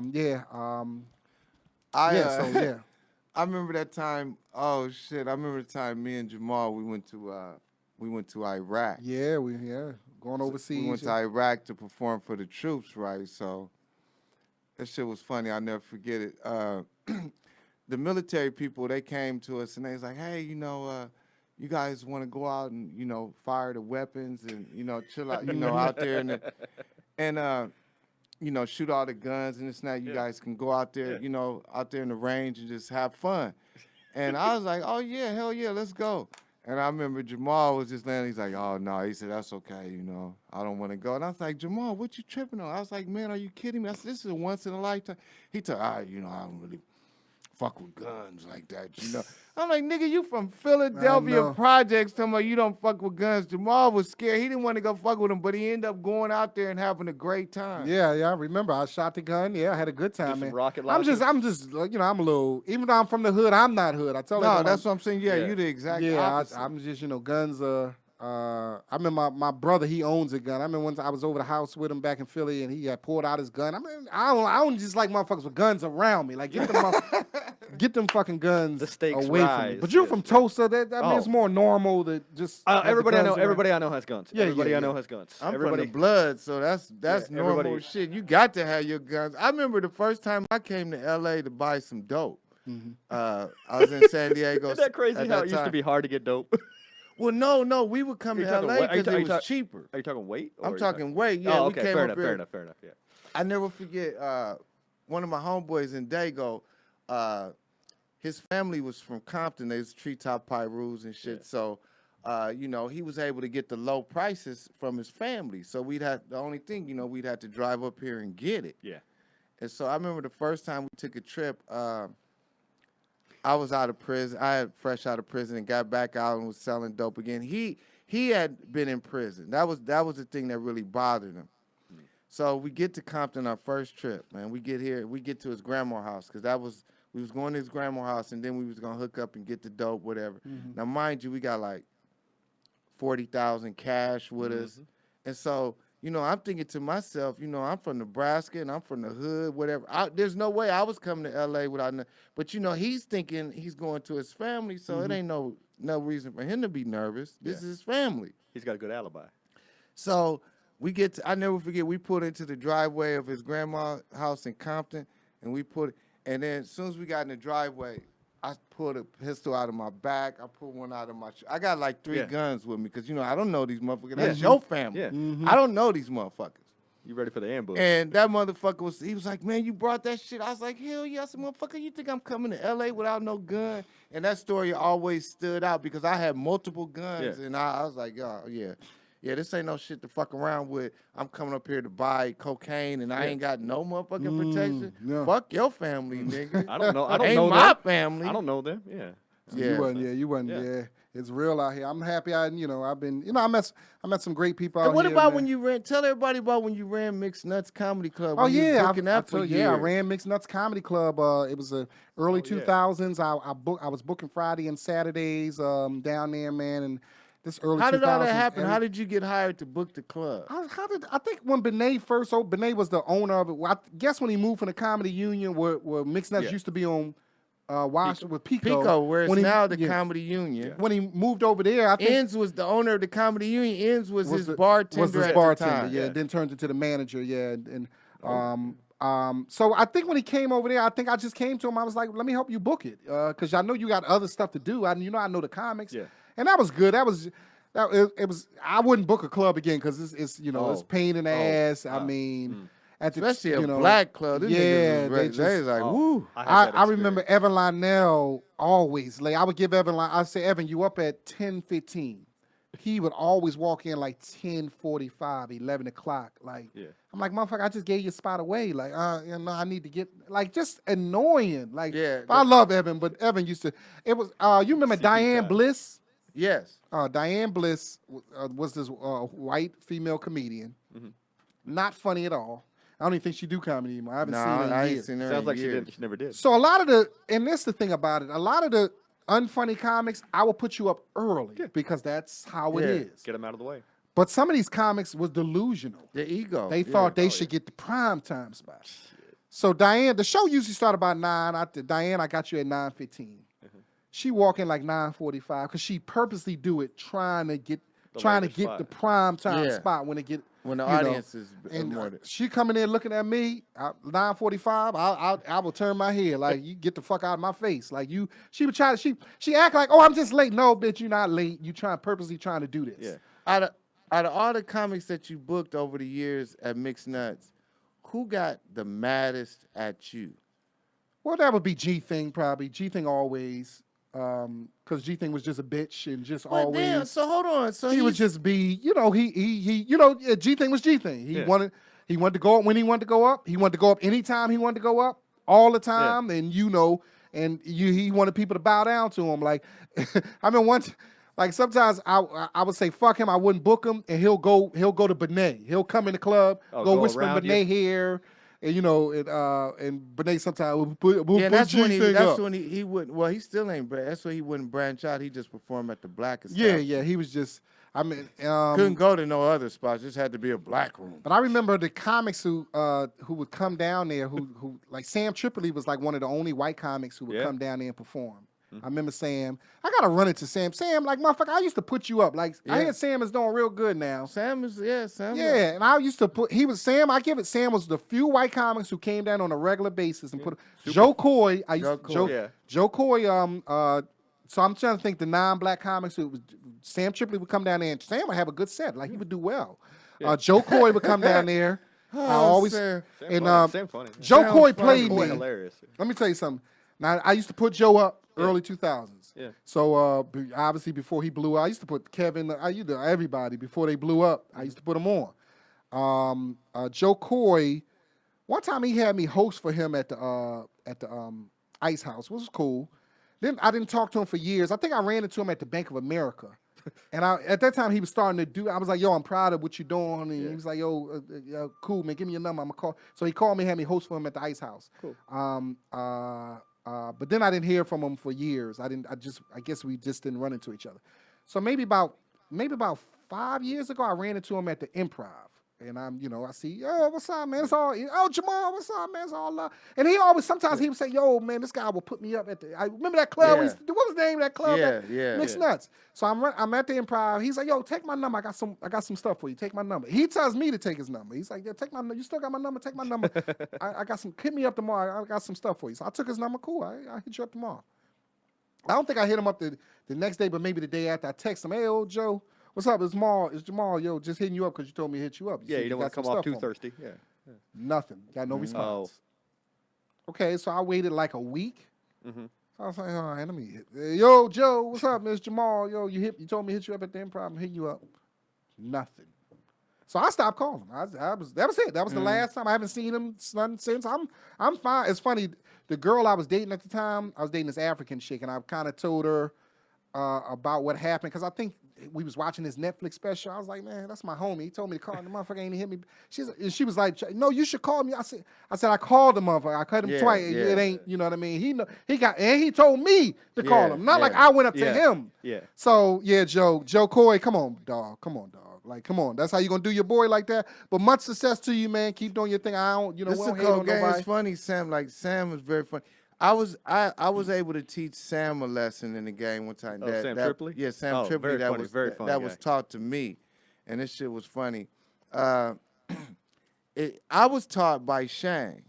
remember that time. Oh shit! I remember the time me and Jamal we went to Iraq. Yeah, going overseas. We went to Iraq to perform for the troops, right? So that shit was funny. I'll never forget it. The military people, they came to us and they was like, hey, you guys want to go out and, fire the weapons and, chill out, out there and shoot all the guns and this and that. You guys can go out there, out there in the range and just have fun. And I was like, oh, yeah, hell yeah, let's go. And I remember Jamal was just landing. He's like, oh, no. He said, that's okay, I don't want to go. And I was like, Jamal, what you tripping on? I was like, man, are you kidding me? I said, this is a once in a lifetime. He told, I don't really fuck with guns like that, I'm like, nigga, you from Philadelphia projects talking about you don't fuck with guns. Jamal was scared. He didn't want to go fuck with him, but he ended up going out there and having a great time. Yeah, I remember. I shot the gun. Yeah, I had a good time, man. Rocket I'm just, I'm a little, even though I'm from the hood, I'm not hood. I tell you. No, that's what I'm saying. Yeah, you the exact opposite. I'm just, guns I remember my brother, he owns a gun. I remember once I was over the house with him back in Philly and he had pulled out his gun. I mean, I don't just like motherfuckers with guns around me. Like, get them fucking guns the stakes away rise. from me. But you're from Tulsa. That means more normal to just everybody I know has guns. Yeah, everybody I know has guns. I'm from the blood, so that's normal shit. You got to have your guns. I remember the first time I came to LA to buy some dope. Mm-hmm. I was in San Diego. Isn't that crazy how it used to be hard to get dope? Well, no, we would come to LA because it was cheaper. Are you talking weight? I'm talking weight. Yeah, okay, we came fair up enough. Yeah. I never forget. One of my homeboys in Dago, his family was from Compton. They was Treetop Pyrus and shit. Yeah. So, he was able to get the low prices from his family. So the only thing, we'd have to drive up here and get it. Yeah. And so I remember the first time we took a trip. I was out of prison. I had fresh out of prison and got back out and was selling dope again. He had been in prison. That was the thing that really bothered him. Mm. So we get to Compton our first trip, man. We get here. We get to his grandma's house because we was going to his grandma's house and then we was gonna hook up and get the dope, whatever. Mm-hmm. Now, mind you, we got like 40,000 cash with us, and so. I'm thinking to myself, I'm from Nebraska and I'm from the hood, whatever. There's no way I was coming to LA without. But he's thinking he's going to his family, so it ain't no no reason for him to be nervous. This is his family. He's got a good alibi. So we get to, I never forget, we put into the driveway of his grandma's house in Compton, and and then as soon as we got in the driveway, I pulled a pistol out of my back. I pulled one out of my, I got like 3 guns with me, because, you know, I don't know these motherfuckers. That's your family. Yeah. I don't know these motherfuckers. You ready for the ambush? And that motherfucker he was like, man, you brought that shit. I was like, hell yeah. I said, motherfucker, you think I'm coming to LA without no gun? And that story always stood out because I had multiple guns. And I was like, oh, yeah. Yeah, this ain't no shit to fuck around with. I'm coming up here to buy cocaine and I ain't got no motherfucking protection. Yeah. Fuck your family, nigga. I don't know. I don't ain't know my them. family. I don't know them. Yeah. You wasn't. Yeah. It's real out here. I'm happy. I met some great people out And what here. about man. when you ran? Tell everybody about when you ran Mixed Nuts Comedy Club. Oh when you was yeah, booking that for I years. ran Mixed Nuts Comedy Club. It was early 2000s. I was booking Friday and Saturdays down there, man. And this early 2000s. How did all that happen? How did you get hired to book the club? I think when Benet first, Benet was the owner of it. Well, I guess when he moved from the Comedy Union, where Mixed Nuts used to be on Washington with Pico, where it's now the yeah. Comedy Union. When he moved over there, I think Enz was the owner of the Comedy Union. Enz was his bartender at the time. Yeah, then turned into the manager. Yeah, so I think when he came over there, I think I just came to him. I was like, let me help you book it, because I know you got other stuff to do. I know the comics. Yeah. And that was good. It was. I wouldn't book a club again because it's pain in the ass. I mean. Especially a black club. Them niggas was they was like, woo. I remember Evan Lionel always. Like, I would give Evan, I'd say, Evan, you up at 10:15. He would always walk in like 10:45, 11 o'clock. Like, I'm like, motherfucker, I just gave your spot away. Like, I need to get, like, just annoying. Like, I love Evan, but Evan used to, it was, you remember Diane Bliss? Yes. Diane Bliss was this white female comedian. Mm-hmm. Not funny at all. I don't even think she do comedy anymore. I haven't seen her in years. Sounds like she never did. So a lot of and that's the thing about it, a lot of the unfunny comics, I will put you up early because that's how it is. Get them out of the way. But some of these comics was delusional. The ego. They thought they should get the prime time spot. So Diane, the show usually started about 9. Diane, I got you at 9:15. She walk in like 9:45 because she purposely do it trying to get the prime time spot when the audience is more. She coming in looking at me 9:45. I will turn my head like, you get the fuck out of my face. Like, she would try to she act like, oh, I'm just late. No, bitch, you're not late. You purposely trying to do this. Yeah. Out of all the comics that you booked over the years at Mixed Nuts, who got the maddest at you? Well, that would be G-Thing probably. G-Thing always. Because G-Thing was just a bitch and just always. Damn, so hold on. So he would just be, G-Thing was G-Thing. He wanted to go up when he wanted to go up. He wanted to go up anytime he wanted to go up, all the time. And he wanted people to bow down to him. Like, I mean, like sometimes I would say fuck him, I wouldn't book him, and he'll go to Benet. He'll come in the club, go whisper in Benet here. And and Benet sometimes that's when he wouldn't. Well, he still ain't. That's why he wouldn't branch out. He just performed at the Blackest. Yeah. He was just. I mean, couldn't go to no other spots. Just had to be a black room. But I remember the comics who would come down there. Who like Sam Tripoli was like one of the only white comics who would come down there and perform. I remember Sam. I gotta run into Sam. Sam, like, motherfucker, I used to put you up. Like, I hear Sam is doing real good now. Sam. Yeah, and I used to put. Sam. I give it. Sam was the few white comics who came down on a regular basis and put. Jokoy. Jokoy. So I'm trying to think the non-black comics who Sam Tripoli would come down there and Sam would have a good set. Like, he would do well. Jokoy would come down there. I always Sam. Sam funny. Jokoy played me. Hilarious. Let me tell you something. Now I used to put Joe up. Early 2000s. Yeah. So obviously before he blew out, I used to put Kevin, everybody before they blew up. I used to put them on. Jokoy, one time he had me host for him at the Ice House, which was cool. Then I didn't talk to him for years. I think I ran into him at the Bank of America. And at that time he was starting to do. I was like, yo, I'm proud of what you're doing. And he was like, yo, cool, man, give me your number. I'm gonna call. So he called me, had me host for him at the Ice House. Cool. But then I didn't hear from him for years. I guess we just didn't run into each other. So maybe about 5 years ago, I ran into him at the Improv. And I'm, you know, I see, yo, what's up, man? It's all, oh, Jamal, what's up, man? It's all love. And he always, sometimes he would say, yo, man, this guy will put me up at the, I remember that club, we used to do, what was the name of that club? Mixed Nuts. So I'm at the Improv. He's like, yo, take my number. I got some stuff for you. Take my number. He tells me to take his number. He's like, yeah, take my number. You still got my number? Take my number. I got some, hit me up tomorrow. I got some stuff for you. So I took his number. Cool. I hit you up tomorrow. I don't think I hit him up the next day, but maybe the day after. I text him, hey, old Joe, what's up? It's Jamal. Yo, just hitting you up because you told me to hit you up. You don't want to come off too thirsty. Yeah. Nothing. Got no response. Okay, so I waited like a week. So I was like, all right, let me hit. Yo, Joe, what's up, Miss Jamal? Yo, you told me to hit you up at the Improv. I'm hitting you up. Nothing. So I stopped calling him. That was it. That was the last time. I haven't seen him since. I'm fine. It's funny. The girl I was dating at the time, I was dating this African chick, and I kind of told her about what happened because I think we was watching this Netflix special. I was like, man, that's my homie. He told me to call him. The motherfucker ain't hit me. She was like, no, you should call me. I said I called the motherfucker. I cut him twice. Yeah. It ain't, you know what I mean? He told me to call him. Not like I went up to him. Yeah. So yeah, Jokoy, come on, dog. Like, come on. That's how you gonna do your boy like that. But much success to you, man. Keep doing your thing. I don't, you know, this we is don't a hate on cold game. nobody. It's funny, Sam. Like Sam was very funny. I was able to teach Sam a lesson in the game one time. Sam Tripoli? Yeah, Sam Tripoli. That was taught to me, and this shit was funny. I was taught by Shang,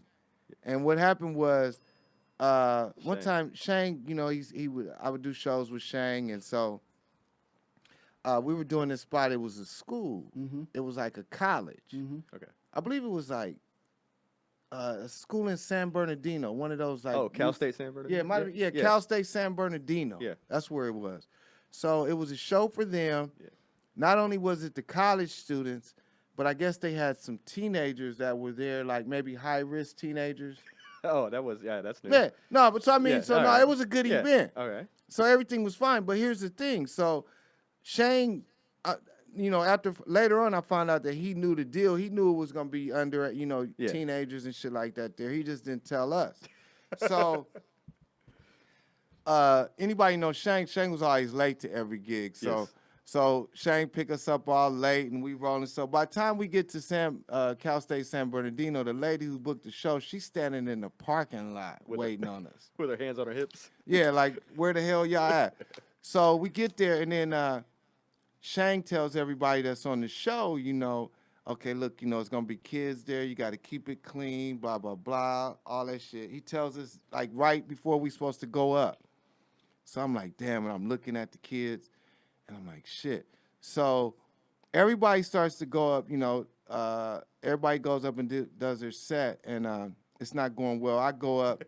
and what happened was one time Shang, you know, I would do shows with Shang, and so we were doing this spot. It was a school. It was like a college. Okay. I believe it was like a school in San Bernardino, one of those like Cal State San Bernardino. Yeah, Cal State San Bernardino. Yeah, that's where it was. So it was a show for them. Yeah. Not only was it the college students, but I guess they had some teenagers that were there, like maybe high risk teenagers. Oh, that's new. Yeah, no, but so I mean, right. It was a good event. All right. So everything was fine, but here's the thing. So Shane, you know, later on, I found out that he knew the deal. He knew it was gonna be under, you know, teenagers and shit like that. There, he just didn't tell us. So, anybody know Shane? Shane was always late to every gig. So, so Shane pick us up all late, and we rolling. So by the time we get to Cal State San Bernardino, the lady who booked the show, she's standing in the parking lot waiting on us with her hands on her hips. Yeah, like where the hell y'all at? So we get there, and then Shang tells everybody that's on the show, you know, okay, look, you know, it's going to be kids there. You got to keep it clean, blah, blah, blah, all that shit. He tells us, like, right before we supposed to go up. So I'm like, damn, and I'm looking at the kids, and I'm like, shit. So everybody starts to go up, you know, everybody goes up and does their set, and it's not going well. I go up.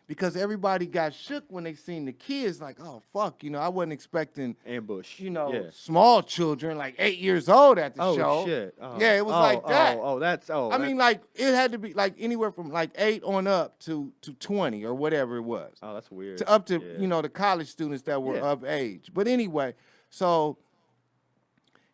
Because everybody got shook when they seen the kids, like, oh, fuck, you know, I wasn't expecting ambush, you know, small children, like 8 years old at the show. Oh, shit. Yeah, it was like that. I mean, like, it had to be, like, anywhere from, like, 8 on up to 20 or whatever it was. Oh, that's weird. To up to, you know, the college students that were of age. But anyway, so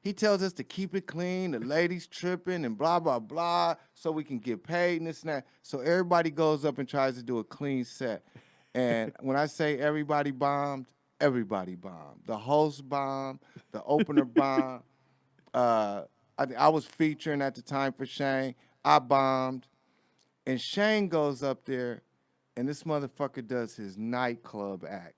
he tells us to keep it clean, the ladies tripping and blah, blah, blah, so we can get paid and this and that. So everybody goes up and tries to do a clean set. And when I say everybody bombed, everybody bombed. The host bombed, the opener bombed. I was featuring at the time for Shane. I bombed. And Shane goes up there, and this motherfucker does his nightclub act.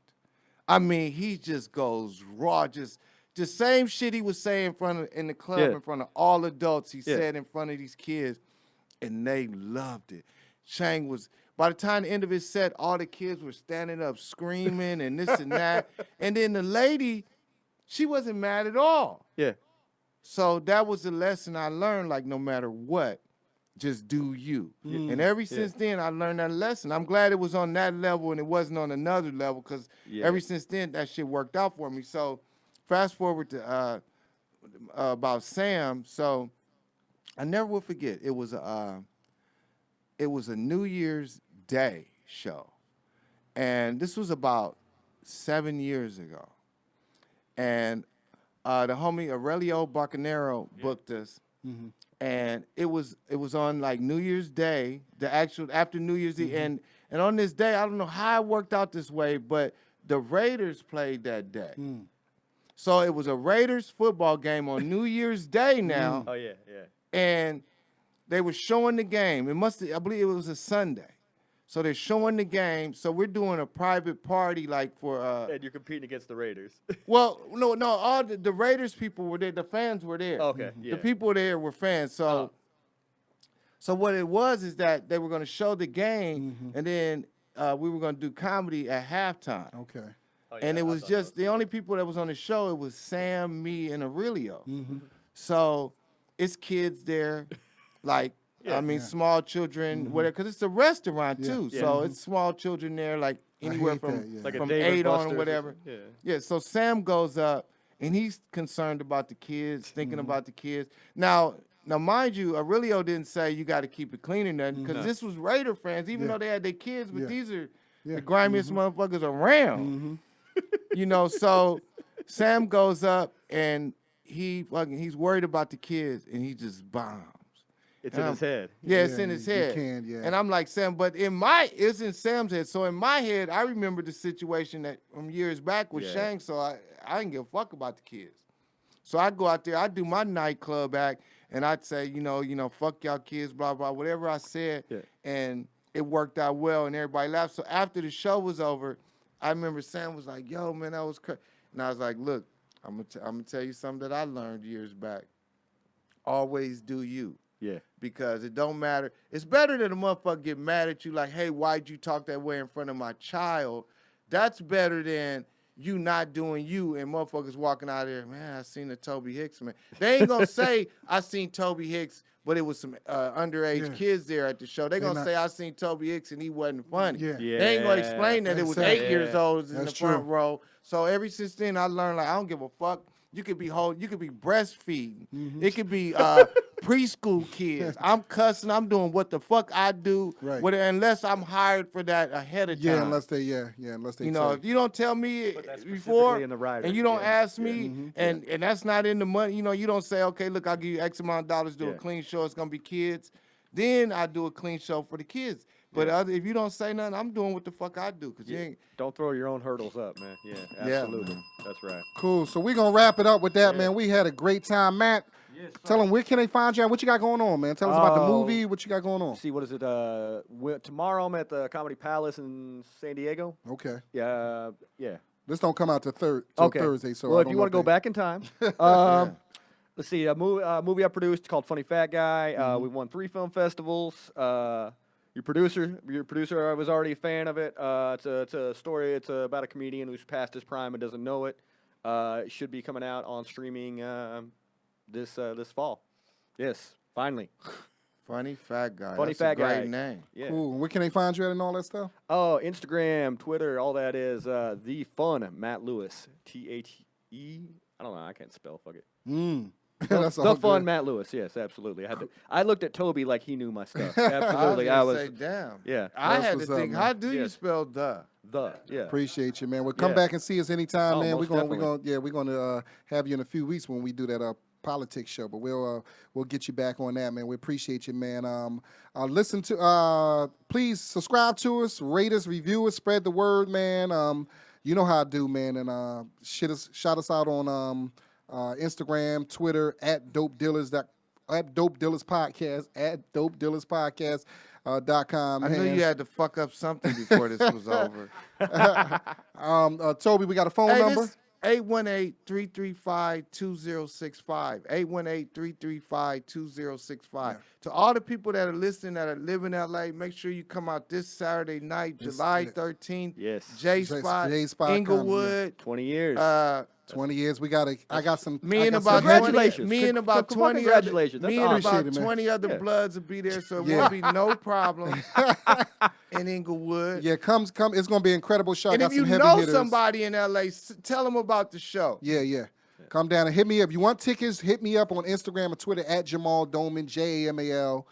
I mean, he just goes raw, just the same shit he was saying in the club in front of all adults, he said in front of these kids, and they loved it. Shang was, by the time the end of his set, all the kids were standing up screaming and this and that. And then the lady, she wasn't mad at all. Yeah. So that was the lesson I learned, like no matter what, just do you. And ever since then, I learned that lesson. I'm glad it was on that level and it wasn't on another level because ever since then, that shit worked out for me. So fast forward to about Sam. So I never will forget. It was a New Year's Day show, and this was about 7 years ago. And the homie Aurelio Bacanero booked us, and it was on like New Year's Day, the actual after New Year's Eve, and on this day, I don't know how it worked out this way, but the Raiders played that day. So it was a Raiders football game on New Year's Day now. Oh, yeah. and they were showing the game. I believe it was a Sunday. So they're showing the game. So we're doing a private party like for And you're competing against the Raiders. well, no, all the Raiders people were there. The fans were there. Okay, yeah. The people there were fans. So so what it was is that they were going to show the game, and then we were going to do comedy at halftime. Okay. Oh, yeah, And it I was thought just the only people that was on the show. It was Sam, me, and Aurelio. So it's kids there, like small children, whatever, because it's a restaurant too. Yeah. So it's small children there, like anywhere hate from that, yeah. Like a from Dave 8 Buster's on, or whatever. something. Yeah. So Sam goes up, and he's concerned about the kids, thinking about the kids. Now, mind you, Aurelio didn't say you got to keep it clean or nothing, because this was Raider fans, even though they had their kids, but these are the grimiest motherfuckers around. You know, so Sam goes up, and he's worried about the kids, and he just bombs. It's in his head. Yeah, it's in his you head. can, yeah. And I'm like, Sam, but it's in Sam's head. So in my head, I remember the situation that from years back with Shank, so I didn't give a fuck about the kids. So I go out there, I do my nightclub act, and I'd say, you know, fuck y'all kids, blah, blah, whatever I said. Yeah. And it worked out well, and everybody laughed. So after the show was over, I remember Sam was like, yo, man, that was crazy. And I was like, look, I'm gonna tell you something that I learned years back. Always do you. Yeah. Because it don't matter. It's better that a motherfucker get mad at you like, hey, why'd you talk that way in front of my child? That's better than you not doing you and motherfuckers walking out there, man, I seen the Tobe Hixx, man. They ain't gonna say, I seen Tobe Hixx, but it was some underage kids there at the show. They gonna say, I seen Tobe Hixx and he wasn't funny. Yeah. They ain't gonna explain that it was 8 years old in the front row. So ever since then, I learned, like, I don't give a fuck. You could be breastfeeding. It could be preschool kids. I'm cussing. I'm doing what the fuck I do. Right. Unless I'm hired for that ahead of time. Unless they You know, if you don't tell me that's before, specifically in the rider, and you don't yeah. ask me, and that's not in the money, you know, you don't say, okay, look, I'll give you X amount of dollars to do a clean show. It's gonna be kids. Then I do a clean show for the kids. But if you don't say nothing, I'm doing what the fuck I do. Cause you ain't. Don't throw your own hurdles up, man. Yeah, absolutely. That's right. Cool. So we're going to wrap it up with that, man. We had a great time. Matt, tell them where can they find you at? What you got going on, man? Tell us about the movie. What you got going on? See, what is it? Tomorrow I'm at the Comedy Palace in San Diego. Okay. Yeah. This don't come out till Thursday. So well, if you want to go back in time, let's see. A movie I produced called Funny Fat Guy. We won 3 film festivals. Your producer I was already a fan of it. It's a story. It's about a comedian who's past his prime and doesn't know it. It should be coming out on streaming this fall. Yes, finally. Funny Fat Guy. Funny That's Fat a great Guy. name. Yeah. Cool. Where can they find you at and all that stuff? Oh, Instagram, Twitter, all that is the fun Matt Lewis. THE. I don't know. I can't spell. Fuck it. That's The all fun good. Matt Lewis. Yes, absolutely. I looked at Toby like he knew my stuff. I Absolutely. was I gonna was. say, damn. Yeah. I That's had to what's up, think, man. how do you Yes. spell the? Yeah. Appreciate you, man. Well, come Yeah. back and see us anytime, Oh, man. We're most gonna have you in a few weeks when we do that politics show. But we'll get you back on that, man. We appreciate you, man. Listen to please subscribe to us, rate us, review us, spread the word, man. You know how I do, man. And shout us out on Instagram, Twitter at Dope Dealers Podcast at DopeDealersPodcast.com. I knew you had to fuck up something before this was over. Toby, we got a phone number. 818-335-2065. 818-335-2065. To all the people that are listening that live in LA, make sure you come out this Saturday night, July 13th. Yes. J Spot, Inglewood. 20 years. 20 years. I got some. Me and I got about some- Congratulations. Me and about 20 Congratulations. me That's and awesome. about Appreciate it, man. 20 other Yeah. bloods will be there, so it Yeah. won't be no problem in Inglewood. Yeah, come. It's gonna be an incredible show. I And got if you some heavy know hitters. somebody in LA, tell them about the show. Yeah. Come down and hit me up. If you want tickets, hit me up on Instagram or Twitter at Jamal Doman, JamalDoman.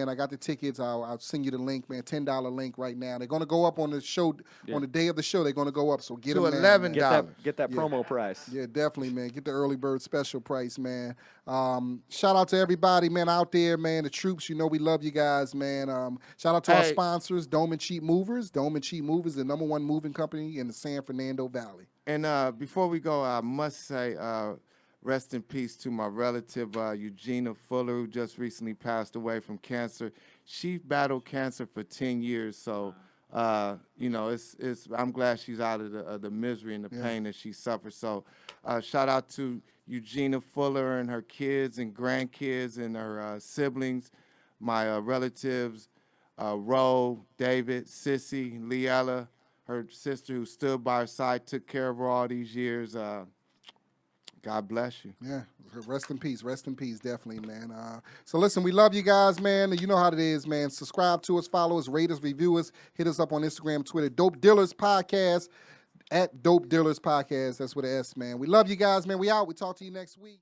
I got the tickets. I'll send you the link, man. $10 link right now. They're gonna go up on the show on the day of the show. They're gonna go up. So get To them now, $11. man. Get that promo price. Yeah, definitely, man. Get the early bird special price, man. Shout out to everybody, man, out there, man. The troops, you know we love you guys, man. Shout out to our sponsors, Doman Cheap Movers. Doman Cheap Movers, the #1 moving company in the San Fernando Valley. And before we go, I must say, rest in peace to my relative, Eugenia Fuller, who just recently passed away from cancer. She battled cancer for 10 years, so, you know, I'm glad she's out of the misery and the pain that she suffered. So shout out to Eugenia Fuller and her kids and grandkids and her siblings, my relatives, Ro, David, Sissy, Leella, her sister who stood by her side, took care of her all these years. God bless you. Yeah, rest in peace, definitely, man. So listen, we love you guys, man. You know how it is, man. Subscribe to us, follow us, rate us, review us. Hit us up on Instagram, Twitter, Dope Dealers Podcast, @Dope Dealers Podcast. That's with an S, man. We love you guys, man. We out. We talk to you next week.